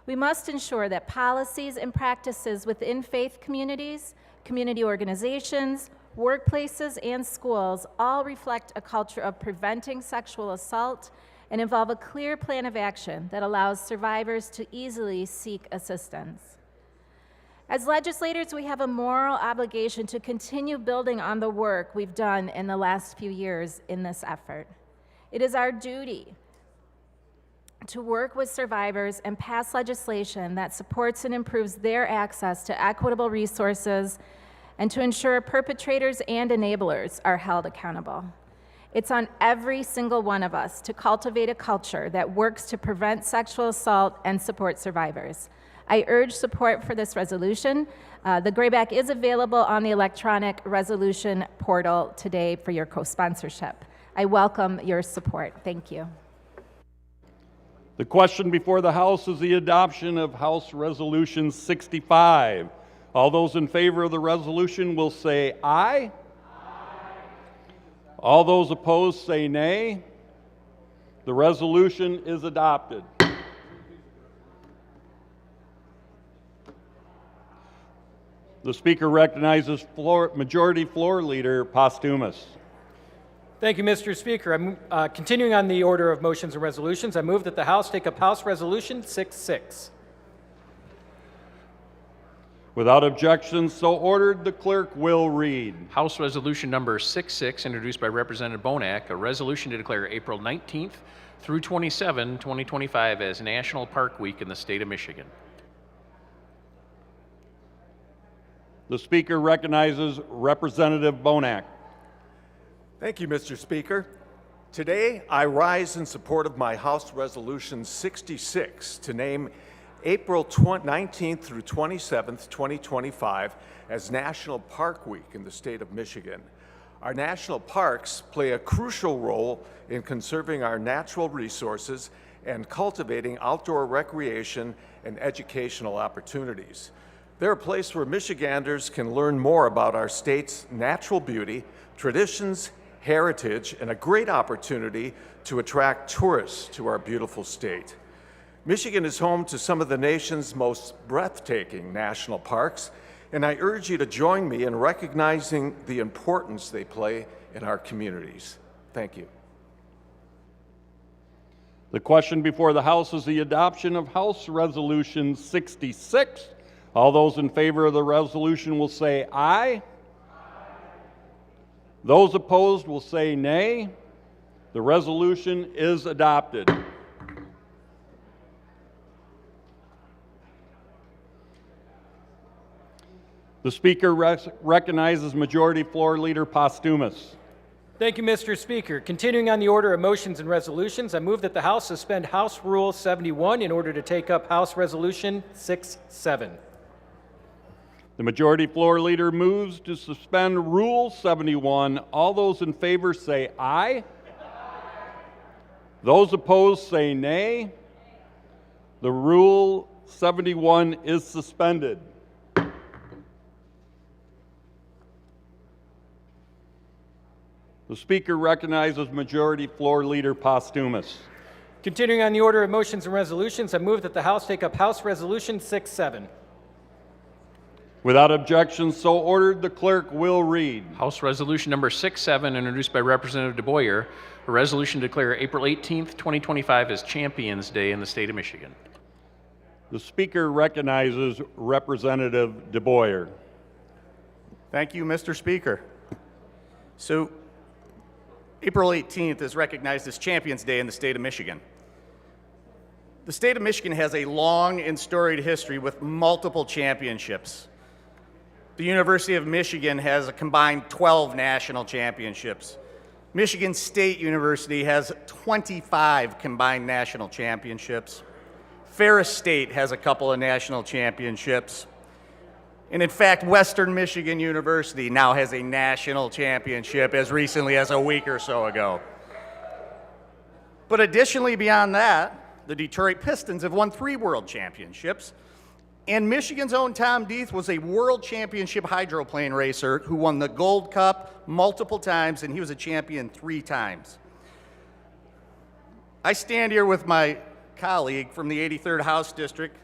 We must ensure that policies and practices within faith communities, community organizations, workplaces, and schools all reflect a culture of preventing sexual assault and involve a clear plan of action that allows survivors to easily seek assistance. As legislators, we have a moral obligation to continue building on the work we've done in the last few years in this effort. It is our duty to work with survivors and pass legislation that supports and improves their access to equitable resources and to ensure perpetrators and enablers are held accountable. It's on every single one of us to cultivate a culture that works to prevent sexual assault and support survivors. I urge support for this resolution. The Grayback is available on the electronic resolution portal today for your co-sponsorship. I welcome your support. Thank you. The question before the House is the adoption of House Resolution 65. All those in favor of the resolution will say aye. All those opposed say nay. The resolution is adopted. The Speaker recognizes Majority Floor Leader Posthumus. Thank you, Mr. Speaker. I'm continuing on the order of motions and resolutions. I move that the House take up House Resolution 66. Without objection, so ordered, the clerk will read. House Resolution number 66, introduced by Representative Bonack, a resolution to declare April 19th through 27, 2025 as National Park Week in the state of Michigan. The Speaker recognizes Representative Bonack. Thank you, Mr. Speaker. Today, I rise in support of my House Resolution 66 to name April 19th through 27th, 2025 as National Park Week in the state of Michigan. Our national parks play a crucial role in conserving our natural resources and cultivating outdoor recreation and educational opportunities. They're a place where Michiganders can learn more about our state's natural beauty, traditions, heritage, and a great opportunity to attract tourists to our beautiful state. Michigan is home to some of the nation's most breathtaking national parks, and I urge you to join me in recognizing the importance they play in our communities. Thank you. The question before the House is the adoption of House Resolution 66. All those in favor of the resolution will say aye. Those opposed will say nay. The resolution is adopted. The Speaker recognizes Majority Floor Leader Posthumus. Thank you, Mr. Speaker. Continuing on the order of motions and resolutions, I move that the House suspend House Rule 71 in order to take up House Resolution 67. The Majority Floor Leader moves to suspend Rule 71. All those in favor say aye. Those opposed say nay. The Rule 71 is suspended. The Speaker recognizes Majority Floor Leader Posthumus. Continuing on the order of motions and resolutions, I move that the House take up House Resolution 67. Without objection, so ordered, the clerk will read. House Resolution number 67, introduced by Representative DeBoyer, a resolution to declare April 18th, 2025 as Champions Day in the state of Michigan. The Speaker recognizes Representative DeBoyer. Thank you, Mr. Speaker. So, April 18th is recognized as Champions Day in the state of Michigan. The state of Michigan has a long and storied history with multiple championships. The University of Michigan has a combined 12 national championships. Michigan State University has 25 combined national championships. Ferris State has a couple of national championships. And in fact, Western Michigan University now has a national championship as recently as a week or so ago. But additionally, beyond that, the Detroit Pistons have won 3 world championships. And Michigan's own Tom Deeth was a world championship hydroplane racer who won the Gold Cup multiple times, and he was a champion 3 times. I stand here with my colleague from the 83rd House District,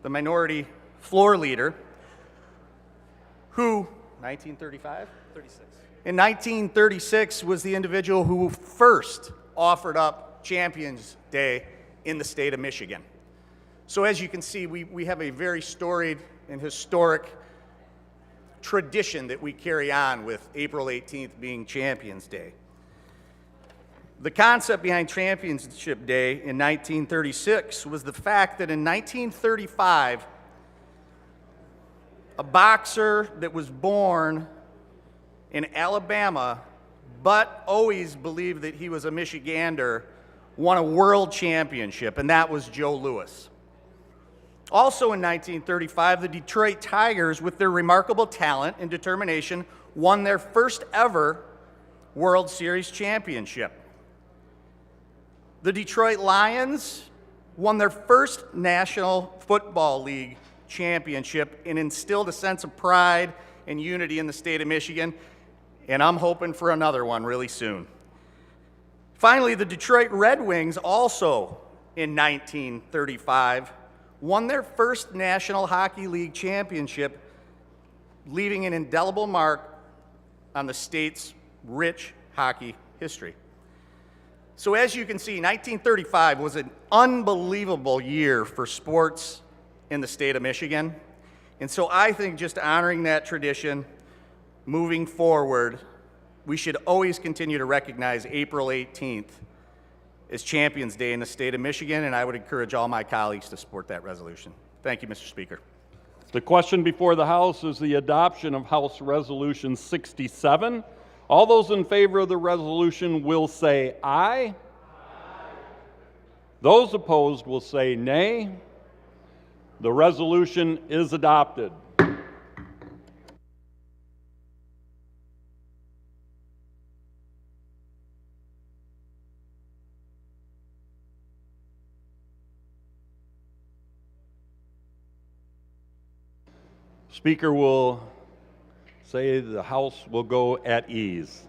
the Minority Floor Leader, who, 1935? 36. In 1936 was the individual who first offered up Champions Day in the state of Michigan. So as you can see, we have a very storied and historic tradition that we carry on with April 18th being Champions Day. The concept behind Championship Day in 1936 was the fact that in 1935, a boxer that was born in Alabama but always believed that he was a Michigander, won a world championship, and that was Joe Louis. Also in 1935, the Detroit Tigers, with their remarkable talent and determination, won their first ever World Series championship. The Detroit Lions won their first National Football League championship and instilled a sense of pride and unity in the state of Michigan, and I'm hoping for another one really soon. Finally, the Detroit Red Wings, also in 1935, won their first National Hockey League championship, leaving an indelible mark on the state's rich hockey history. So as you can see, 1935 was an unbelievable year for sports in the state of Michigan. And so I think just honoring that tradition, moving forward, we should always continue to recognize April 18th as Champions Day in the state of Michigan, and I would encourage all my colleagues to support that resolution. Thank you, Mr. Speaker. The question before the House is the adoption of House Resolution 67. All those in favor of the resolution will say aye. Those opposed will say nay. The resolution is adopted. Speaker will say the House will go at ease.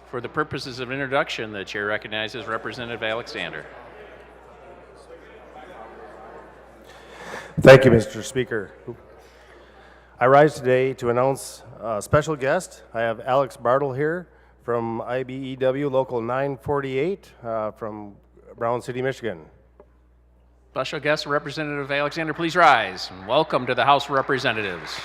For the purposes of introduction, the chair recognizes Representative Alexander. Thank you, Mr. Speaker. I rise today to announce a special guest. I have Alex Bartle here from IBEW Local 948 from Brown City, Michigan. Special guest Representative Alexander, please rise and welcome to the House of Representatives.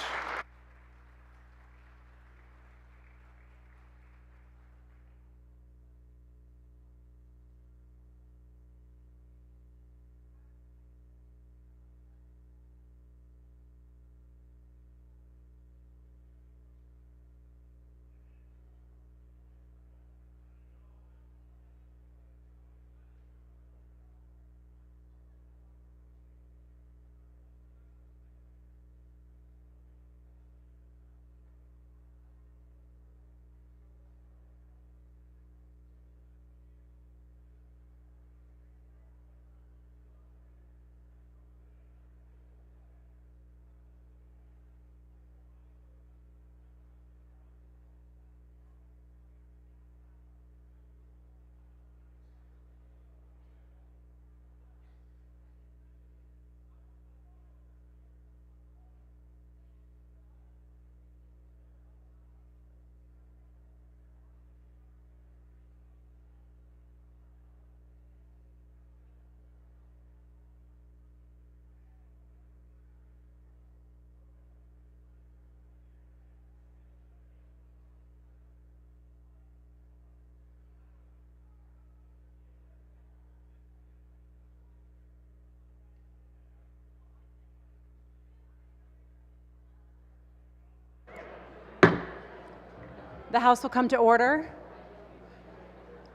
The House will come to order.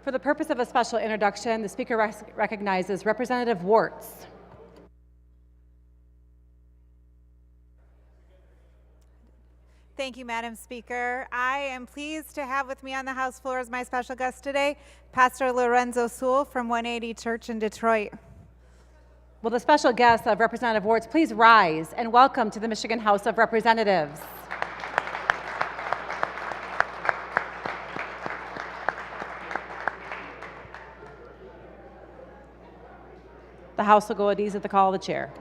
For the purpose of a special introduction, the Speaker recognizes Representative Wartz. Thank you, Madam Speaker. I am pleased to have with me on the House floor as my special guest today, Pastor Lorenzo Sewell from 180 Church in Detroit. Will the special guest of Representative Wartz please rise and welcome to the Michigan House of Representatives. The House will go at ease at the call of the chair.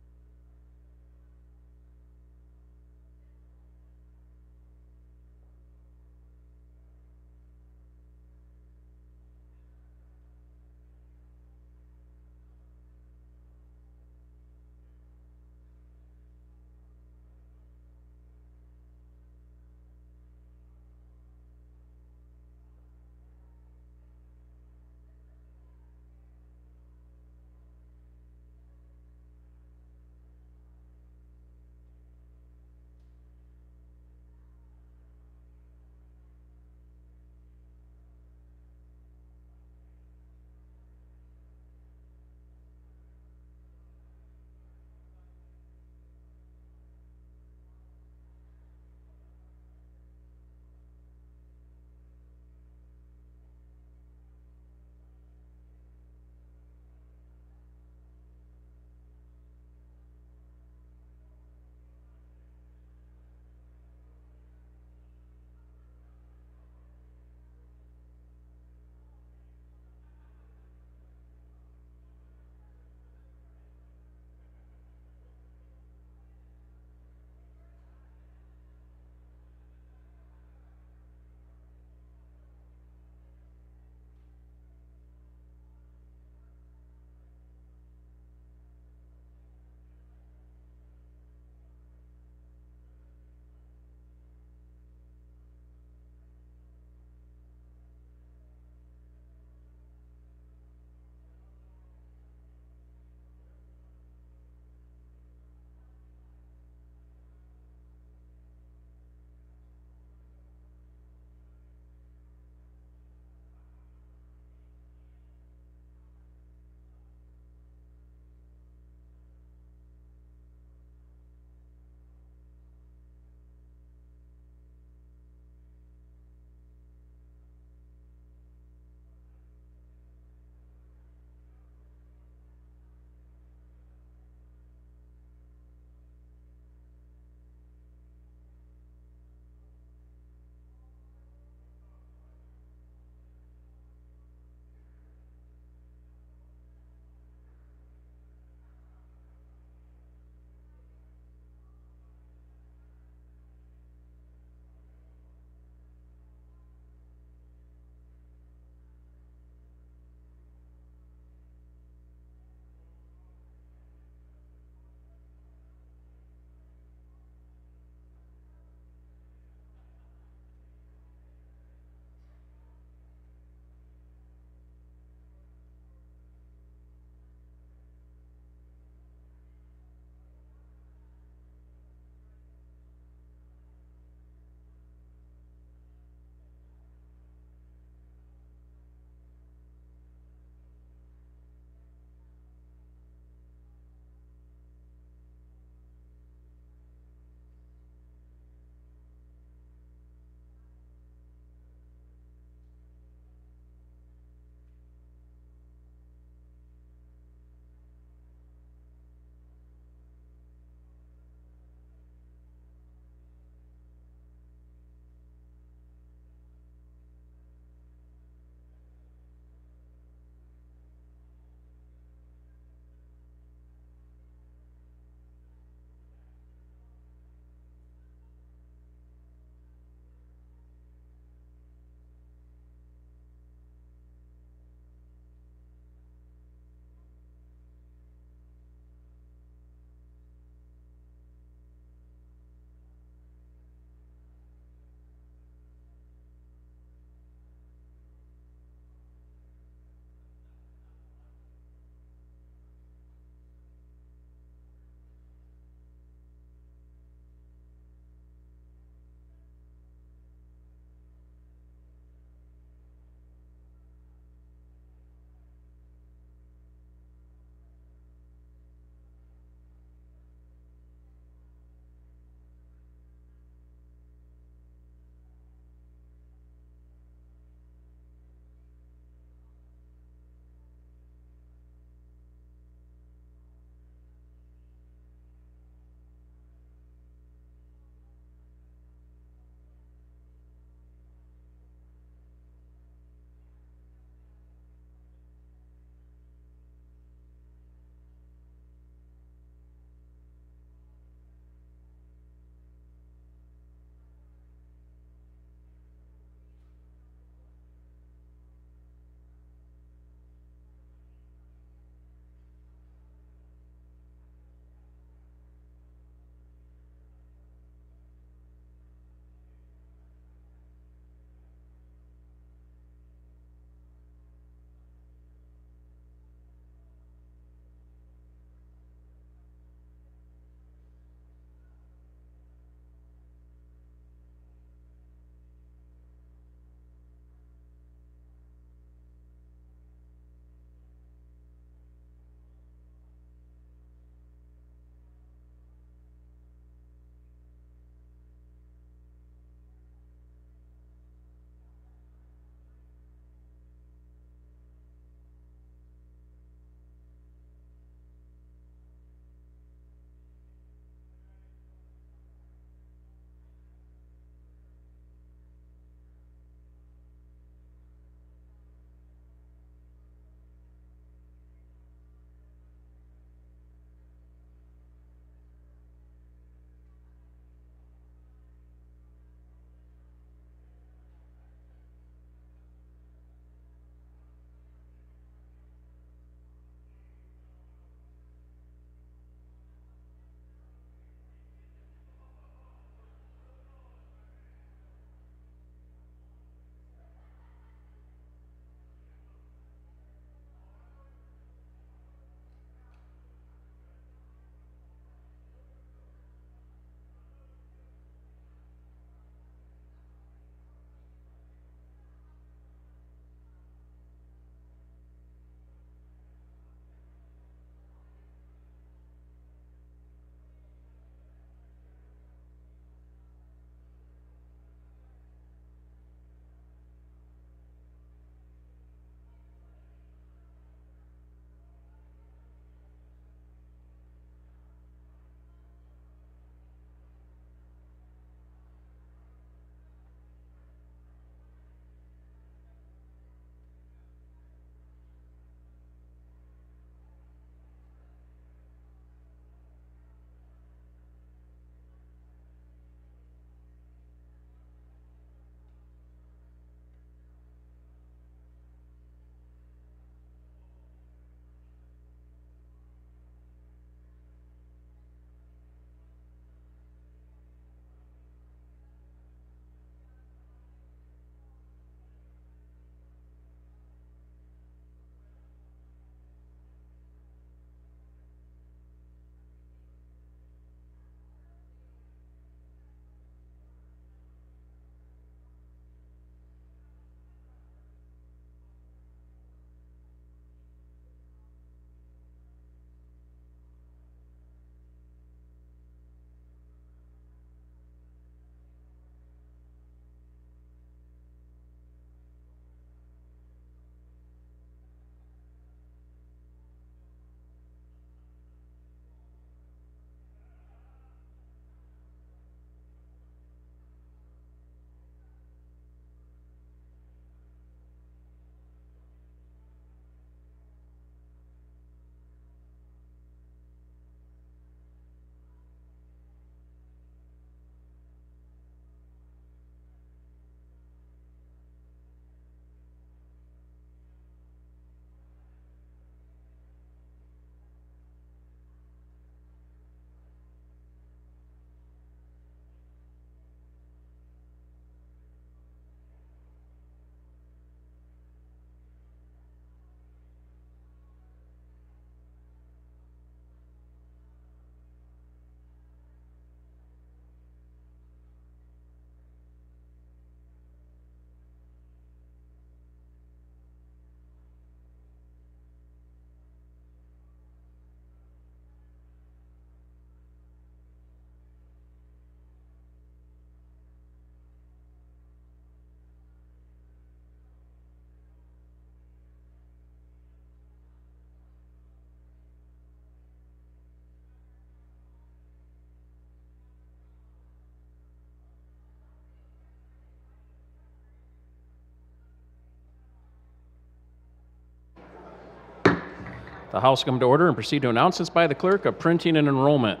The House come to order and proceed to announcements by the Clerk of Printing and Enrollment.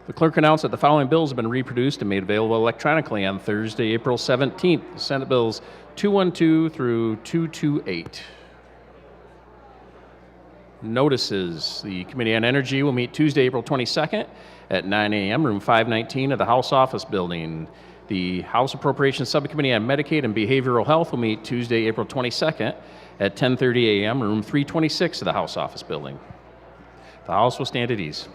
The clerk announced that the following bills have been reproduced and made available electronically on Thursday, April 17th. Senate Bills 212 through 228. Notices. The Committee on Energy will meet Tuesday, April 22nd at 9 a.m., room 519 of the House Office Building. The House Appropriations Subcommittee on Medicaid and Behavioral Health will meet Tuesday, April 22nd at 10:30 a.m., room 326 of the House Office Building. The House will stand at ease.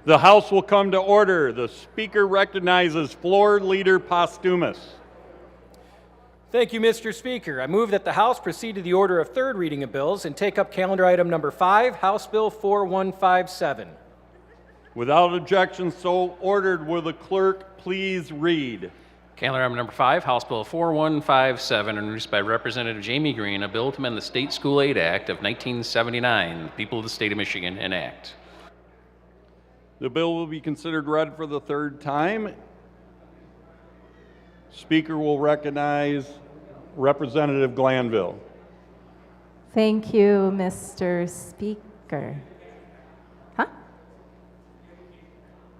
The House will come to order. The Speaker recognizes Floor Leader Posthumus. Thank you, Mr. Speaker. I move that the House proceed to the order of third reading of bills and take up calendar item number 5, House Bill 4157. Without objection, so ordered. Will the clerk please read? Calendar item number 5, House Bill 4157, introduced by Representative Jamie Green, a bill to amend the State School Aid Act of 1979. The people of the state of Michigan enact. The bill will be considered read for the third time. Speaker will recognize Representative Glanville. Thank you, Mr. Speaker. Huh?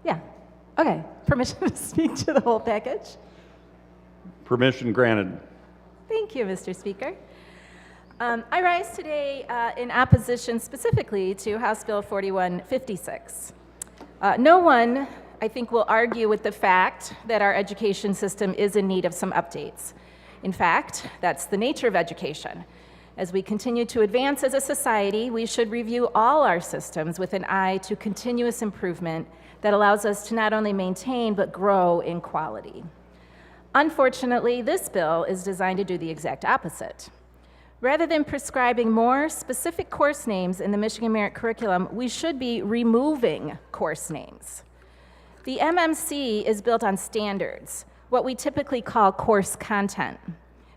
Yeah. Okay. Permission to speak to the whole package? Permission granted. Thank you, Mr. Speaker. I rise today in opposition specifically to House Bill 4156. No one, I think, will argue with the fact that our education system is in need of some updates. In fact, that's the nature of education. As we continue to advance as a society, we should review all our systems with an eye to continuous improvement that allows us to not only maintain but grow in quality. Unfortunately, this bill is designed to do the exact opposite. Rather than prescribing more specific course names in the Michigan Merit Curriculum, we should be removing course names. The MMC is built on standards, what we typically call course content.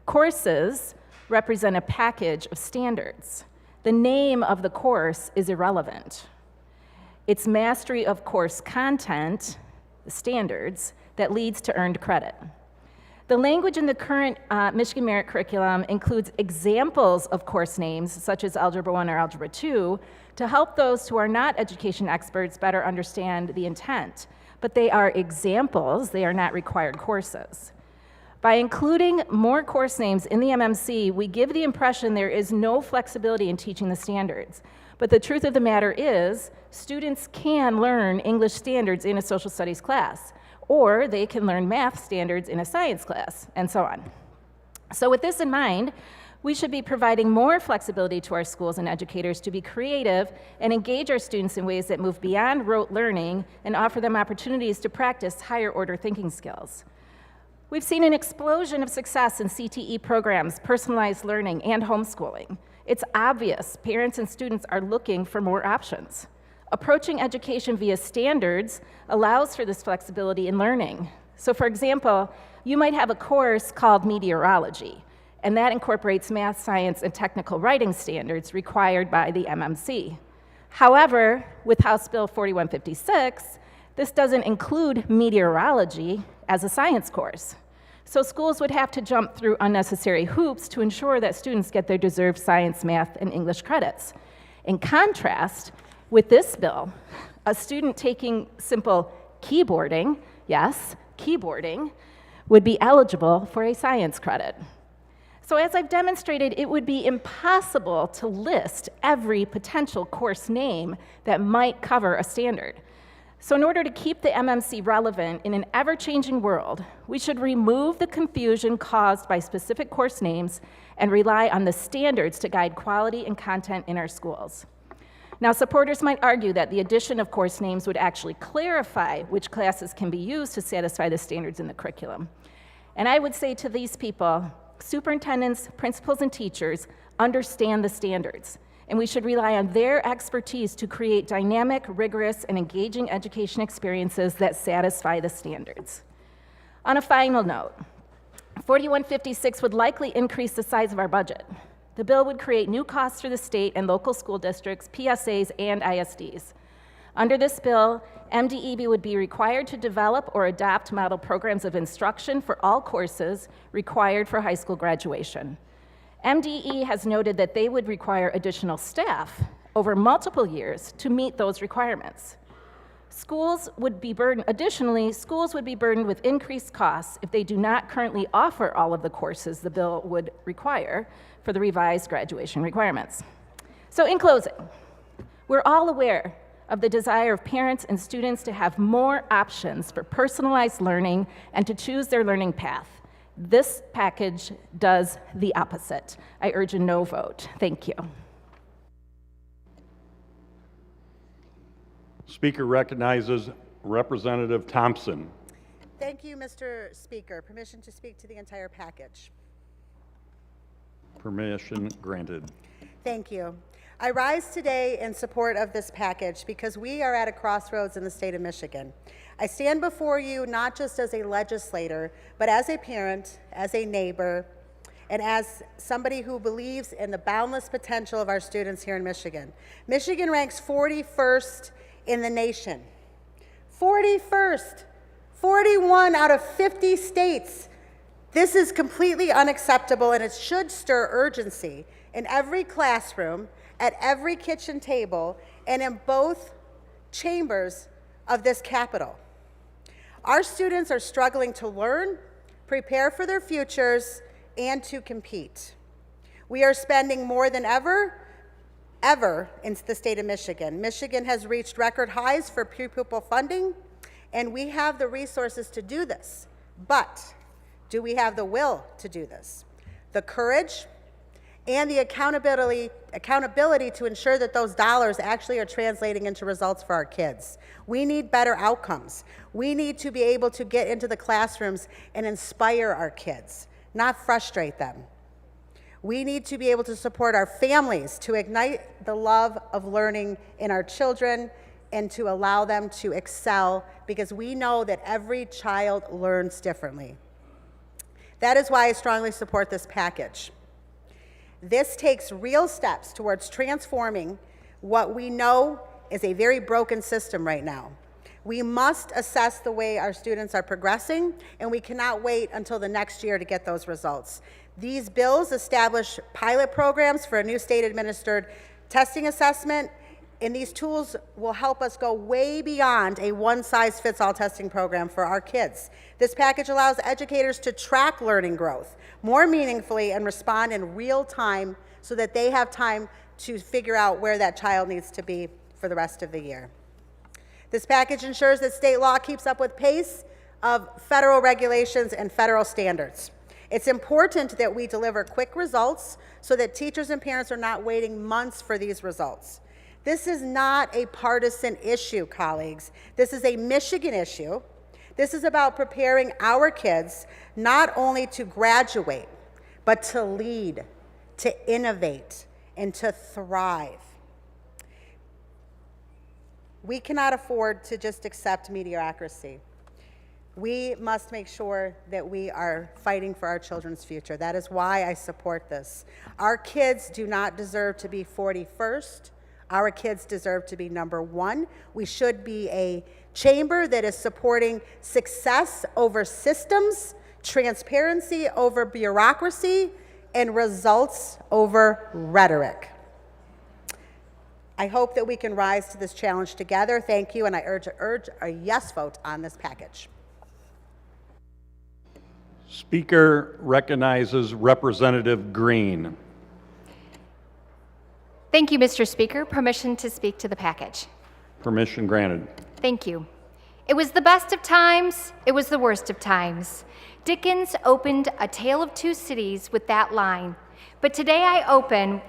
Courses represent a package of standards. The name of the course is irrelevant. It's mastery of course content, the standards, that leads to earned credit. The language in the current Michigan Merit Curriculum includes examples of course names, such as Algebra 1 or Algebra 2, to help those who are not education experts better understand the intent. But they are examples, they are not required courses. By including more course names in the MMC, we give the impression there is no flexibility in teaching the standards. But the truth of the matter is, students can learn English standards in a social studies class, or they can learn math standards in a science class, and so on. So with this in mind, we should be providing more flexibility to our schools and educators to be creative and engage our students in ways that move beyond rote learning and offer them opportunities to practice higher order thinking skills. We've seen an explosion of success in CTE programs, personalized learning, and homeschooling. It's obvious parents and students are looking for more options. Approaching education via standards allows for this flexibility in learning. So for example, you might have a course called meteorology, and that incorporates math, science, and technical writing standards required by the MMC. However, with House Bill 4156, this doesn't include meteorology as a science course. So schools would have to jump through unnecessary hoops to ensure that students get their deserved science, math, and English credits. In contrast, with this bill, a student taking simple keyboarding, yes, keyboarding, would be eligible for a science credit. So as I've demonstrated, it would be impossible to list every potential course name that might cover a standard. So in order to keep the MMC relevant in an ever-changing world, we should remove the confusion caused by specific course names and rely on the standards to guide quality and content in our schools. Now, supporters might argue that the addition of course names would actually clarify which classes can be used to satisfy the standards in the curriculum. And I would say to these people, superintendents, principals, and teachers understand the standards, and we should rely on their expertise to create dynamic, rigorous, and engaging education experiences that satisfy the standards. On a final note, 4156 would likely increase the size of our budget. The bill would create new costs for the state and local school districts, PSAs, and ISDs. Under this bill, MDEB would be required to develop or adopt model programs of instruction for all courses required for high school graduation. MDE has noted that they would require additional staff over multiple years to meet those requirements. Additionally, schools would be burdened with increased costs if they do not currently offer all of the courses the bill would require for the revised graduation requirements. So in closing, we're all aware of the desire of parents and students to have more options for personalized learning and to choose their learning path. This package does the opposite. I urge a no vote. Thank you. Speaker recognizes Representative Thompson. Thank you, Mr. Speaker. Permission to speak to the entire package. Permission granted. Thank you. I rise today in support of this package because we are at a crossroads in the state of Michigan. I stand before you not just as a legislator, but as a parent, as a neighbor, and as somebody who believes in the boundless potential of our students here in Michigan. Michigan ranks 41st in the nation. 41st, 41 out of 50 states. This is completely unacceptable, and it should stir urgency in every classroom, at every kitchen table, and in both chambers of this Capitol. Our students are struggling to learn, prepare for their futures, and to compete. We are spending more than ever in the state of Michigan. Michigan has reached record highs for pupil funding, and we have the resources to do this. But do we have the will to do this? The courage and the accountability to ensure that those dollars actually are translating into results for our kids. We need better outcomes. We need to be able to get into the classrooms and inspire our kids, not frustrate them. We need to be able to support our families to ignite the love of learning in our children and to allow them to excel, because we know that every child learns differently. That is why I strongly support this package. This takes real steps towards transforming what we know is a very broken system right now. We must assess the way our students are progressing, and we cannot wait until the next year to get those results. These bills establish pilot programs for a new state-administered testing assessment, and these tools will help us go way beyond a one-size-fits-all testing program for our kids. This package allows educators to track learning growth more meaningfully and respond in real time so that they have time to figure out where that child needs to be for the rest of the year. This package ensures that state law keeps up with pace of federal regulations and federal standards. It's important that we deliver quick results so that teachers and parents are not waiting months for these results. This is not a partisan issue, colleagues. This is a Michigan issue. This is about preparing our kids not only to graduate, but to lead, to innovate, and to thrive. We cannot afford to just accept mediocrity. We must make sure that we are fighting for our children's future. That is why I support this. Our kids do not deserve to be 41st. Our kids deserve to be number one. We should be a chamber that is supporting success over systems, transparency over bureaucracy, and results over rhetoric. I hope that we can rise to this challenge together. Thank you, and I urge a yes vote on this package. Speaker recognizes Representative Green. Thank you, Mr. Speaker. Permission to speak to the package. Permission granted. Thank you. It was the best of times, it was the worst of times. Dickens opened A Tale of Two Cities with that line. But today I open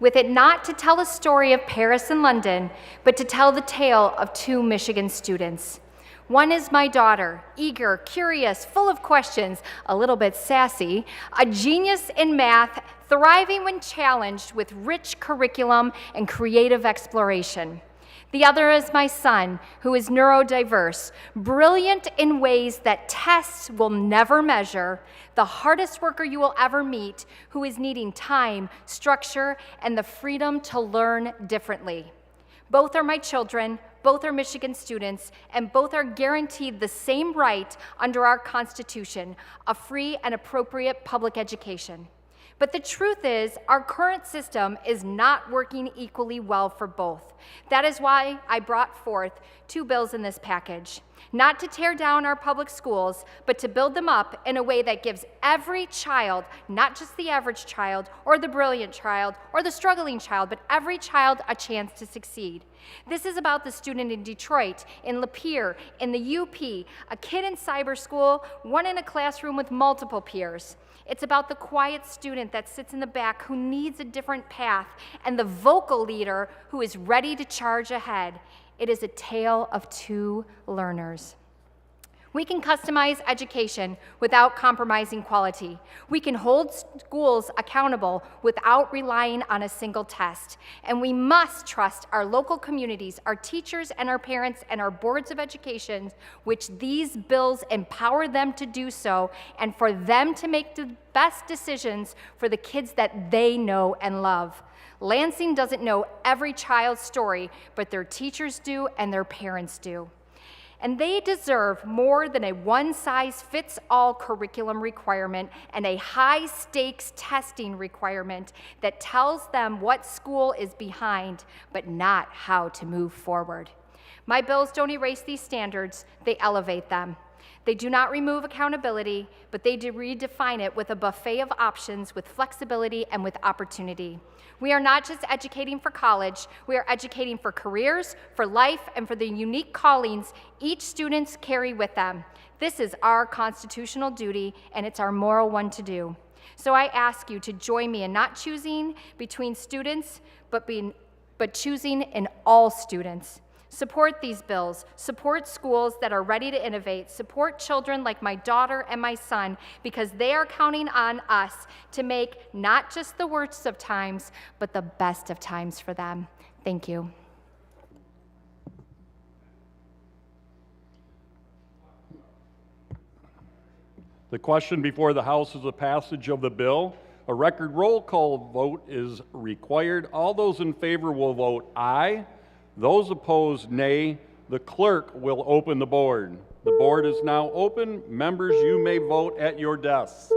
with it not to tell the story of Paris and London, but to tell the tale of two Michigan students. One is my daughter, eager, curious, full of questions, a little bit sassy, a genius in math, thriving when challenged with rich curriculum and creative exploration. The other is my son, who is neurodiverse, brilliant in ways that tests will never measure, the hardest worker you will ever meet, who is needing time, structure, and the freedom to learn differently. Both are my children, both are Michigan students, and both are guaranteed the same right under our Constitution, a free and appropriate public education. But the truth is, our current system is not working equally well for both. That is why I brought forth two bills in this package. Not to tear down our public schools, but to build them up in a way that gives every child, not just the average child, or the brilliant child, or the struggling child, but every child a chance to succeed. This is about the student in Detroit, in Lapeer, in the UP, a kid in cyber school, one in a classroom with multiple peers. It's about the quiet student that sits in the back who needs a different path, and the vocal leader who is ready to charge ahead. It is a tale of two learners. We can customize education without compromising quality. We can hold schools accountable without relying on a single test. And we must trust our local communities, our teachers and our parents and our boards of education, which these bills empower them to do so and for them to make the best decisions for the kids that they know and love. Lansing doesn't know every child's story, but their teachers do and their parents do. And they deserve more than a one-size-fits-all curriculum requirement and a high-stakes testing requirement that tells them what school is behind, but not how to move forward. My bills don't erase these standards, they elevate them. They do not remove accountability, but they do redefine it with a buffet of options, with flexibility and with opportunity. We are not just educating for college, we are educating for careers, for life, and for the unique callings each student carry with them. This is our constitutional duty, and it's our moral one to do. So I ask you to join me in not choosing between students, but choosing in all students. Support these bills, support schools that are ready to innovate, support children like my daughter and my son, because they are counting on us to make not just the worst of times, but the best of times for them. Thank you. The question before the House is the passage of the bill. A record roll call vote is required. All those in favor will vote aye. Those opposed, nay. The clerk will open the board. The board is now open. Members, you may vote at your desks.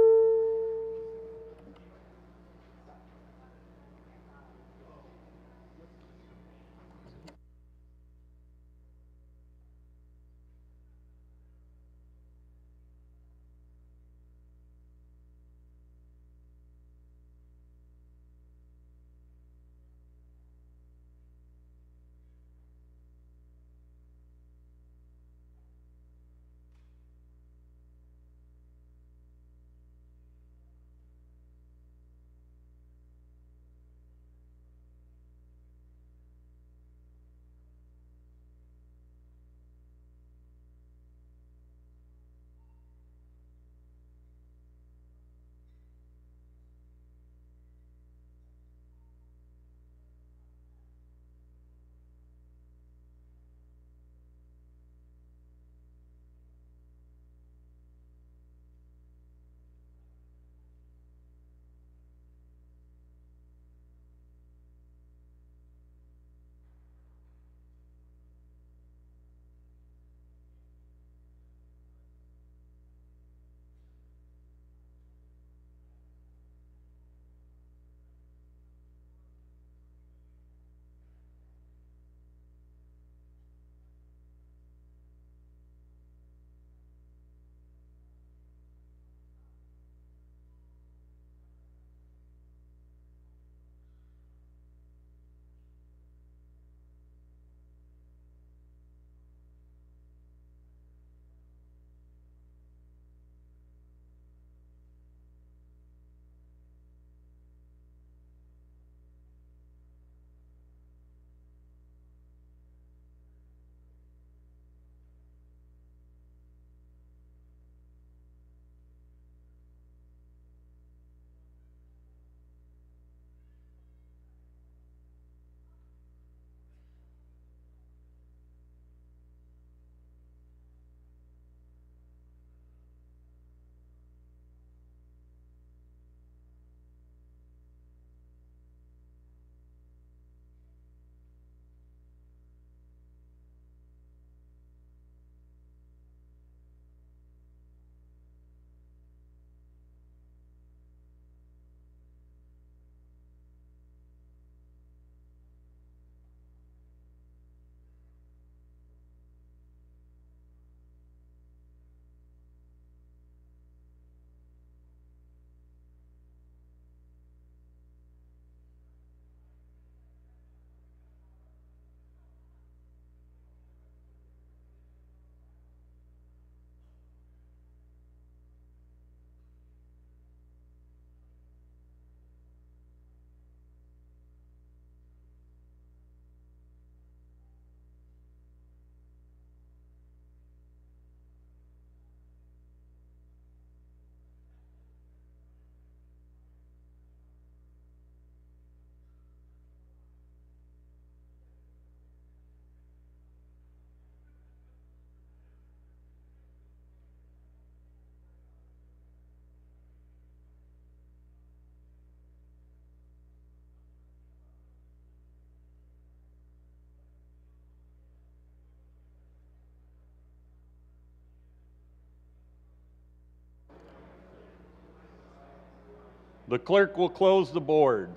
The clerk will close the board.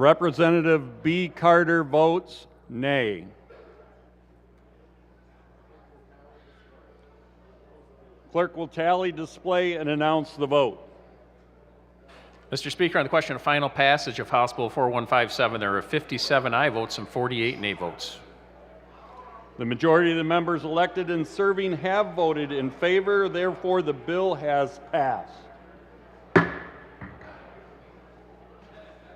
Representative B. Carter votes nay. Clerk will tally, display, and announce the vote. Mr. Speaker, on the question of final passage of House Bill 4157, there are 57 aye votes and 48 nay votes. The majority of the members elected and serving have voted in favor, therefore the bill has passed.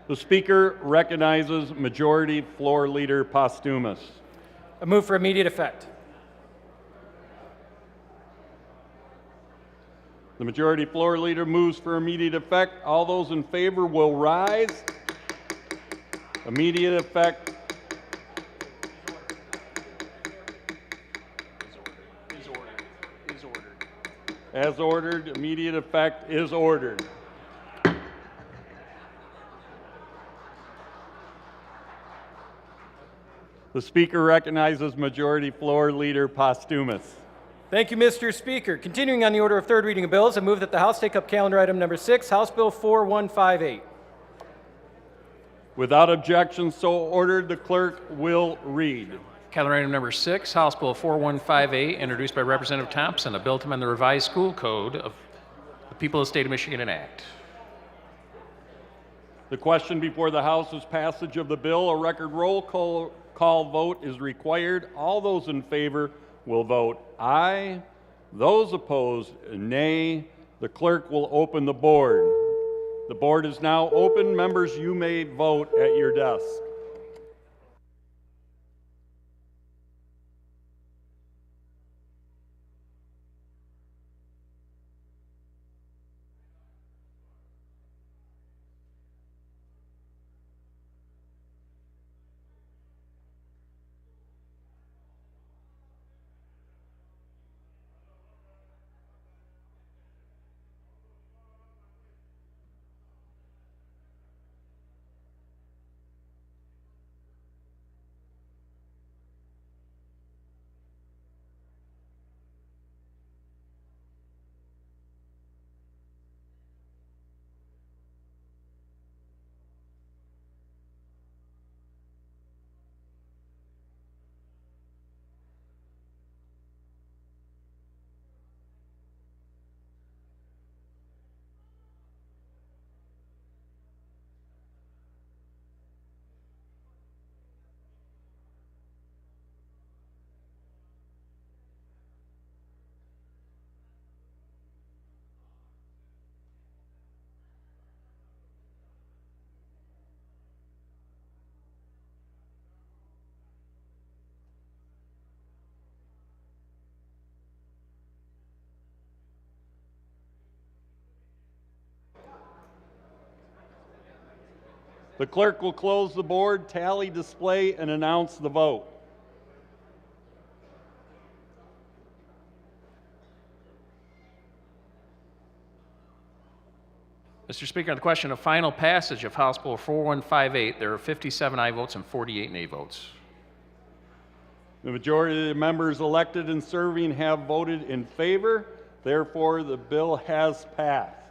The Speaker recognizes Majority Floor Leader Posthumus. I move for immediate effect. The Majority Floor Leader moves for immediate effect. All those in favor will rise. Immediate effect. As ordered, immediate effect is ordered. The Speaker recognizes Majority Floor Leader Posthumus. Thank you, Mr. Speaker. Continuing on the order of third reading of bills, I move that the House take up calendar item number 6, House Bill 4158. Without objection, so ordered, the clerk will read. Calendar item number 6, House Bill 4158, introduced by Representative Thompson, a bill to amend the revised school code of the people of the state of Michigan enact. The question before the House is passage of the bill. A record roll call vote is required. All those in favor will vote aye. Those opposed, nay. The clerk will open the board. The board is now open. Members, you may vote at your desk. The clerk will close the board, tally, display, and announce the vote. Mr. Speaker, on the question of final passage of House Bill 4158, there are 57 aye votes and 48 nay votes. The majority of the members elected and serving have voted in favor. Therefore, the bill has passed.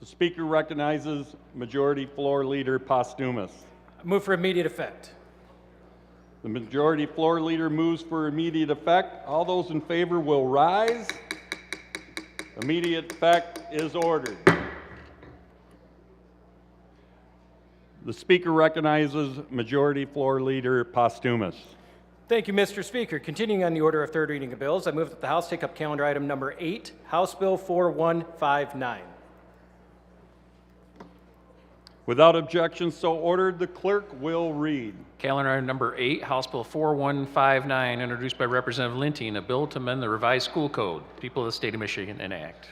The Speaker recognizes Majority Floor Leader Posthumus. I move for immediate effect. The Majority Floor Leader moves for immediate effect. All those in favor will rise. Immediate effect is ordered. The Speaker recognizes Majority Floor Leader Posthumus. Thank you, Mr. Speaker. Continuing on the order of third reading of bills, I move that the House take up calendar item number 8, House Bill 4159. Without objection, so ordered, the clerk will read. Calendar item number 8, House Bill 4159, introduced by Representative Linting, a bill to amend the revised school code, people of the state of Michigan enact.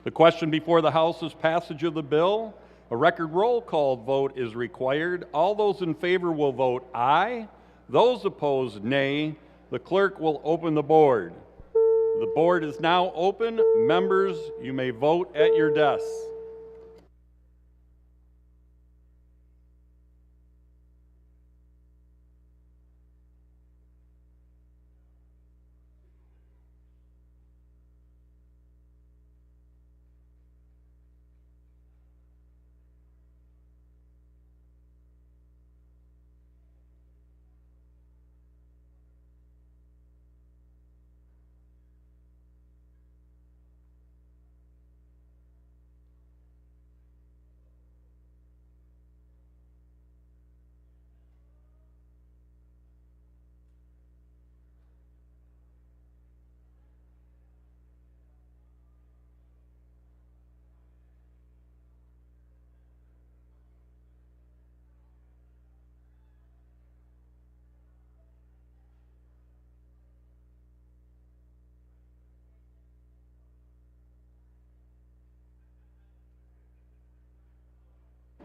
The question before the House is passage of the bill. A record roll call vote is required. All those in favor will vote aye. Those opposed, nay. The clerk will open the board. The board is now open. Members, you may vote at your desks.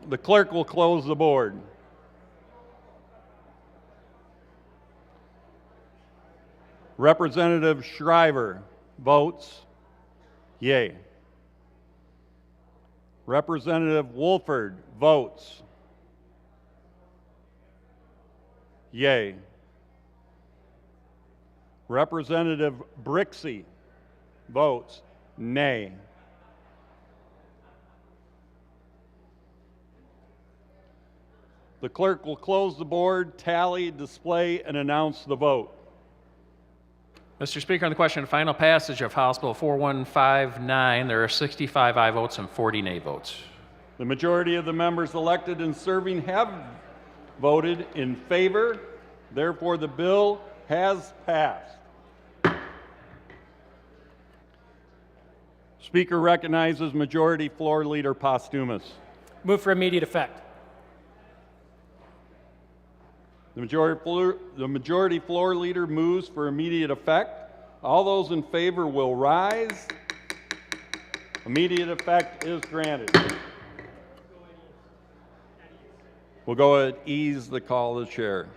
The clerk will close the board. Representative Shriver votes yea. Representative Wolford votes yea. Representative Brixey votes nay. The clerk will close the board, tally, display, and announce the vote. Mr. Speaker, on the question of final passage of House Bill 4159, there are 65 aye votes and 40 nay votes. The majority of the members elected and serving have voted in favor. Therefore, the bill has passed. Speaker recognizes Majority Floor Leader Postumus. Move for immediate effect. The majority floor leader moves for immediate effect. All those in favor will rise. Immediate effect is granted. We'll go at ease the call of the chair.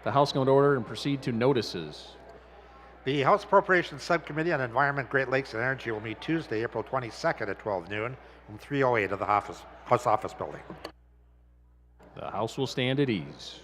The House come to order and proceed to notices. The House Appropriations Subcommittee on Environment, Great Lakes, and Energy will meet Tuesday, April 22nd at 12 noon from 308 of the House Office Building. The House will stand at ease.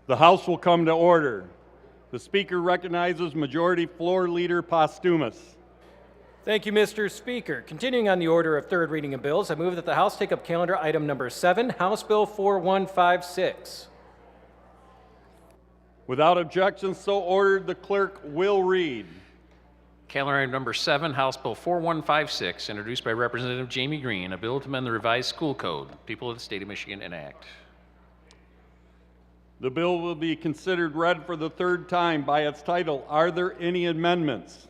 The House will come to order. The Speaker recognizes Majority Floor Leader Postumus. Thank you, Mr. Speaker. Continuing on the order of third reading of bills, I move that the House take up calendar item number 7, House Bill 4156. Without objection, so ordered, the clerk will read. Calendar item number 7, House Bill 4156, introduced by Representative Jamie Green, a bill to amend the revised school code. People of the State of Michigan enact. The bill will be considered read for the third time by its title. Are there any amendments?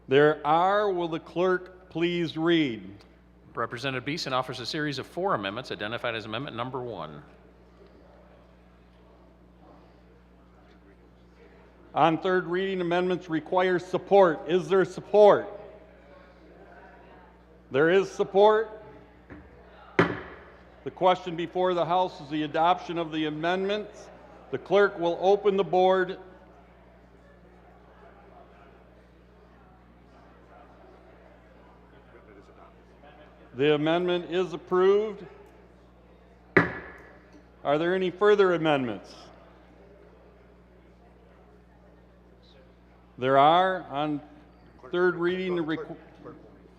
There are. Will the clerk please read? Representative Beeson offers a series of 4 amendments identified as amendment number 1. On third reading, amendments require support. Is there support? There is support. The question before the House is the adoption of the amendments. The clerk will open the board. The amendment is approved. Are there any further amendments? There are. On third reading,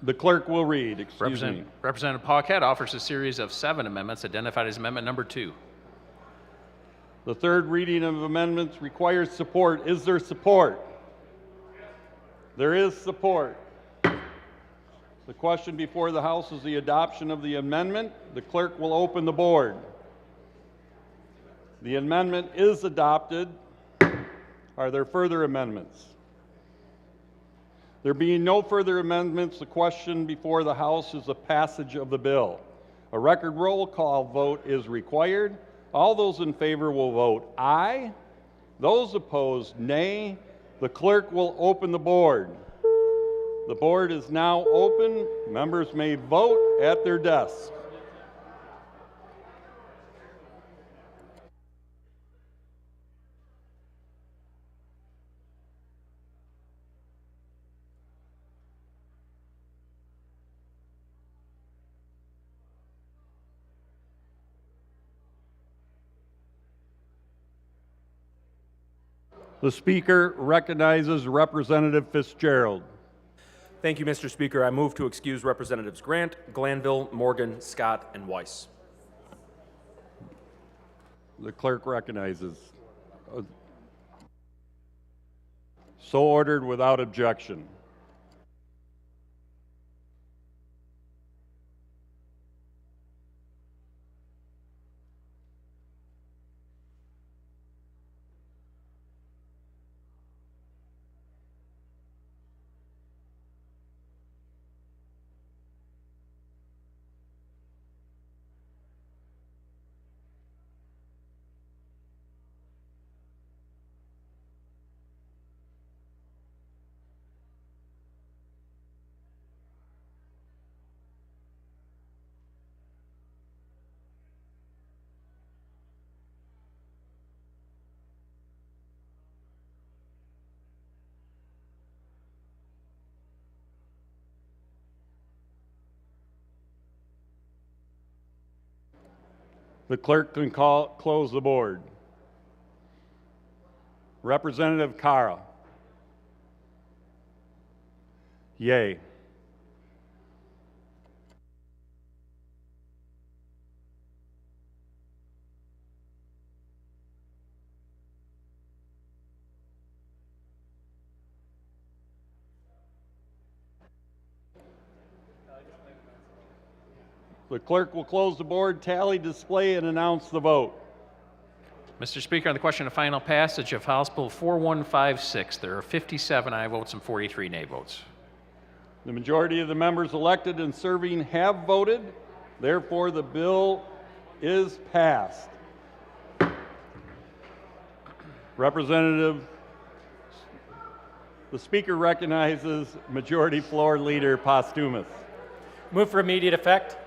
the clerk will read. Excuse me. Representative Paquette offers a series of 7 amendments identified as amendment number 2. The third reading of amendments requires support. Is there support? There is support. The question before the House is the adoption of the amendment. The clerk will open the board. The amendment is adopted. Are there further amendments? There being no further amendments, the question before the House is the passage of the bill. A record roll call vote is required. All those in favor will vote aye. Those opposed, nay. The clerk will open the board. The board is now open. Members may vote at their desks. The Speaker recognizes Representative Fitzgerald. Thank you, Mr. Speaker. I move to excuse Representatives Grant, Glanville, Morgan, Scott, and Weiss. The clerk recognizes. So ordered without objection. The clerk can close the board. Representative Cara. Yay. The clerk will close the board, tally, display, and announce the vote. Mr. Speaker, on the question of final passage of House Bill 4156, there are 57 aye votes and 43 nay votes. The majority of the members elected and serving have voted. Therefore, the bill is passed. The Speaker recognizes Majority Floor Leader Postumus. Move for immediate effect.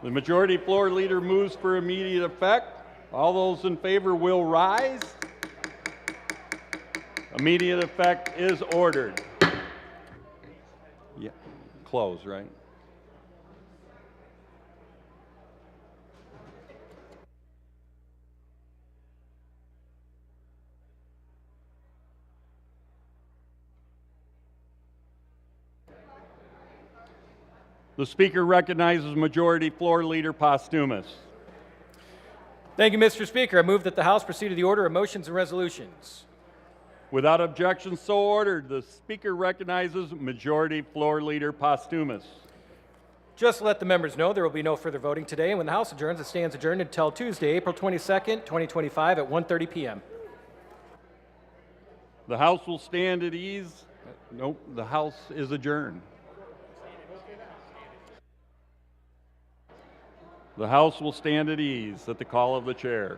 The Majority Floor Leader moves for immediate effect. All those in favor will rise. Immediate effect is ordered. Yeah, close, right? The Speaker recognizes Majority Floor Leader Postumus. Thank you, Mr. Speaker. I move that the House proceed to the order of motions and resolutions. Without objection, so ordered. The Speaker recognizes Majority Floor Leader Postumus. Just to let the members know, there will be no further voting today, and when the House adjourns, it stands adjourned until Tuesday, April 22nd, 2025 at 1:30 p.m. The House will stand at ease. Nope, the House is adjourned. The House will stand at ease at the call of the chair.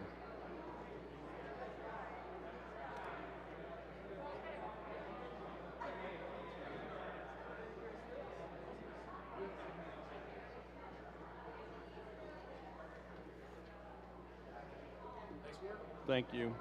Thank you.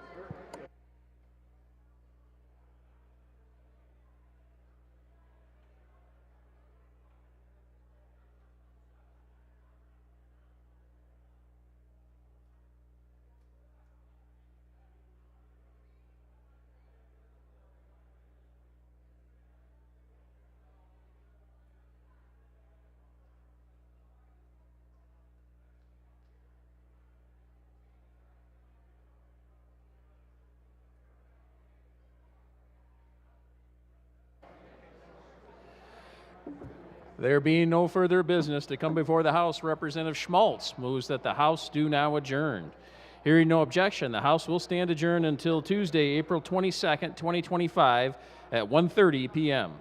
There being no further business to come before the House, Representative Schmaltz moves that the House do now adjourn. Hearing no objection, the House will stand adjourned until Tuesday, April 22nd, 2025 at 1:30 p.m.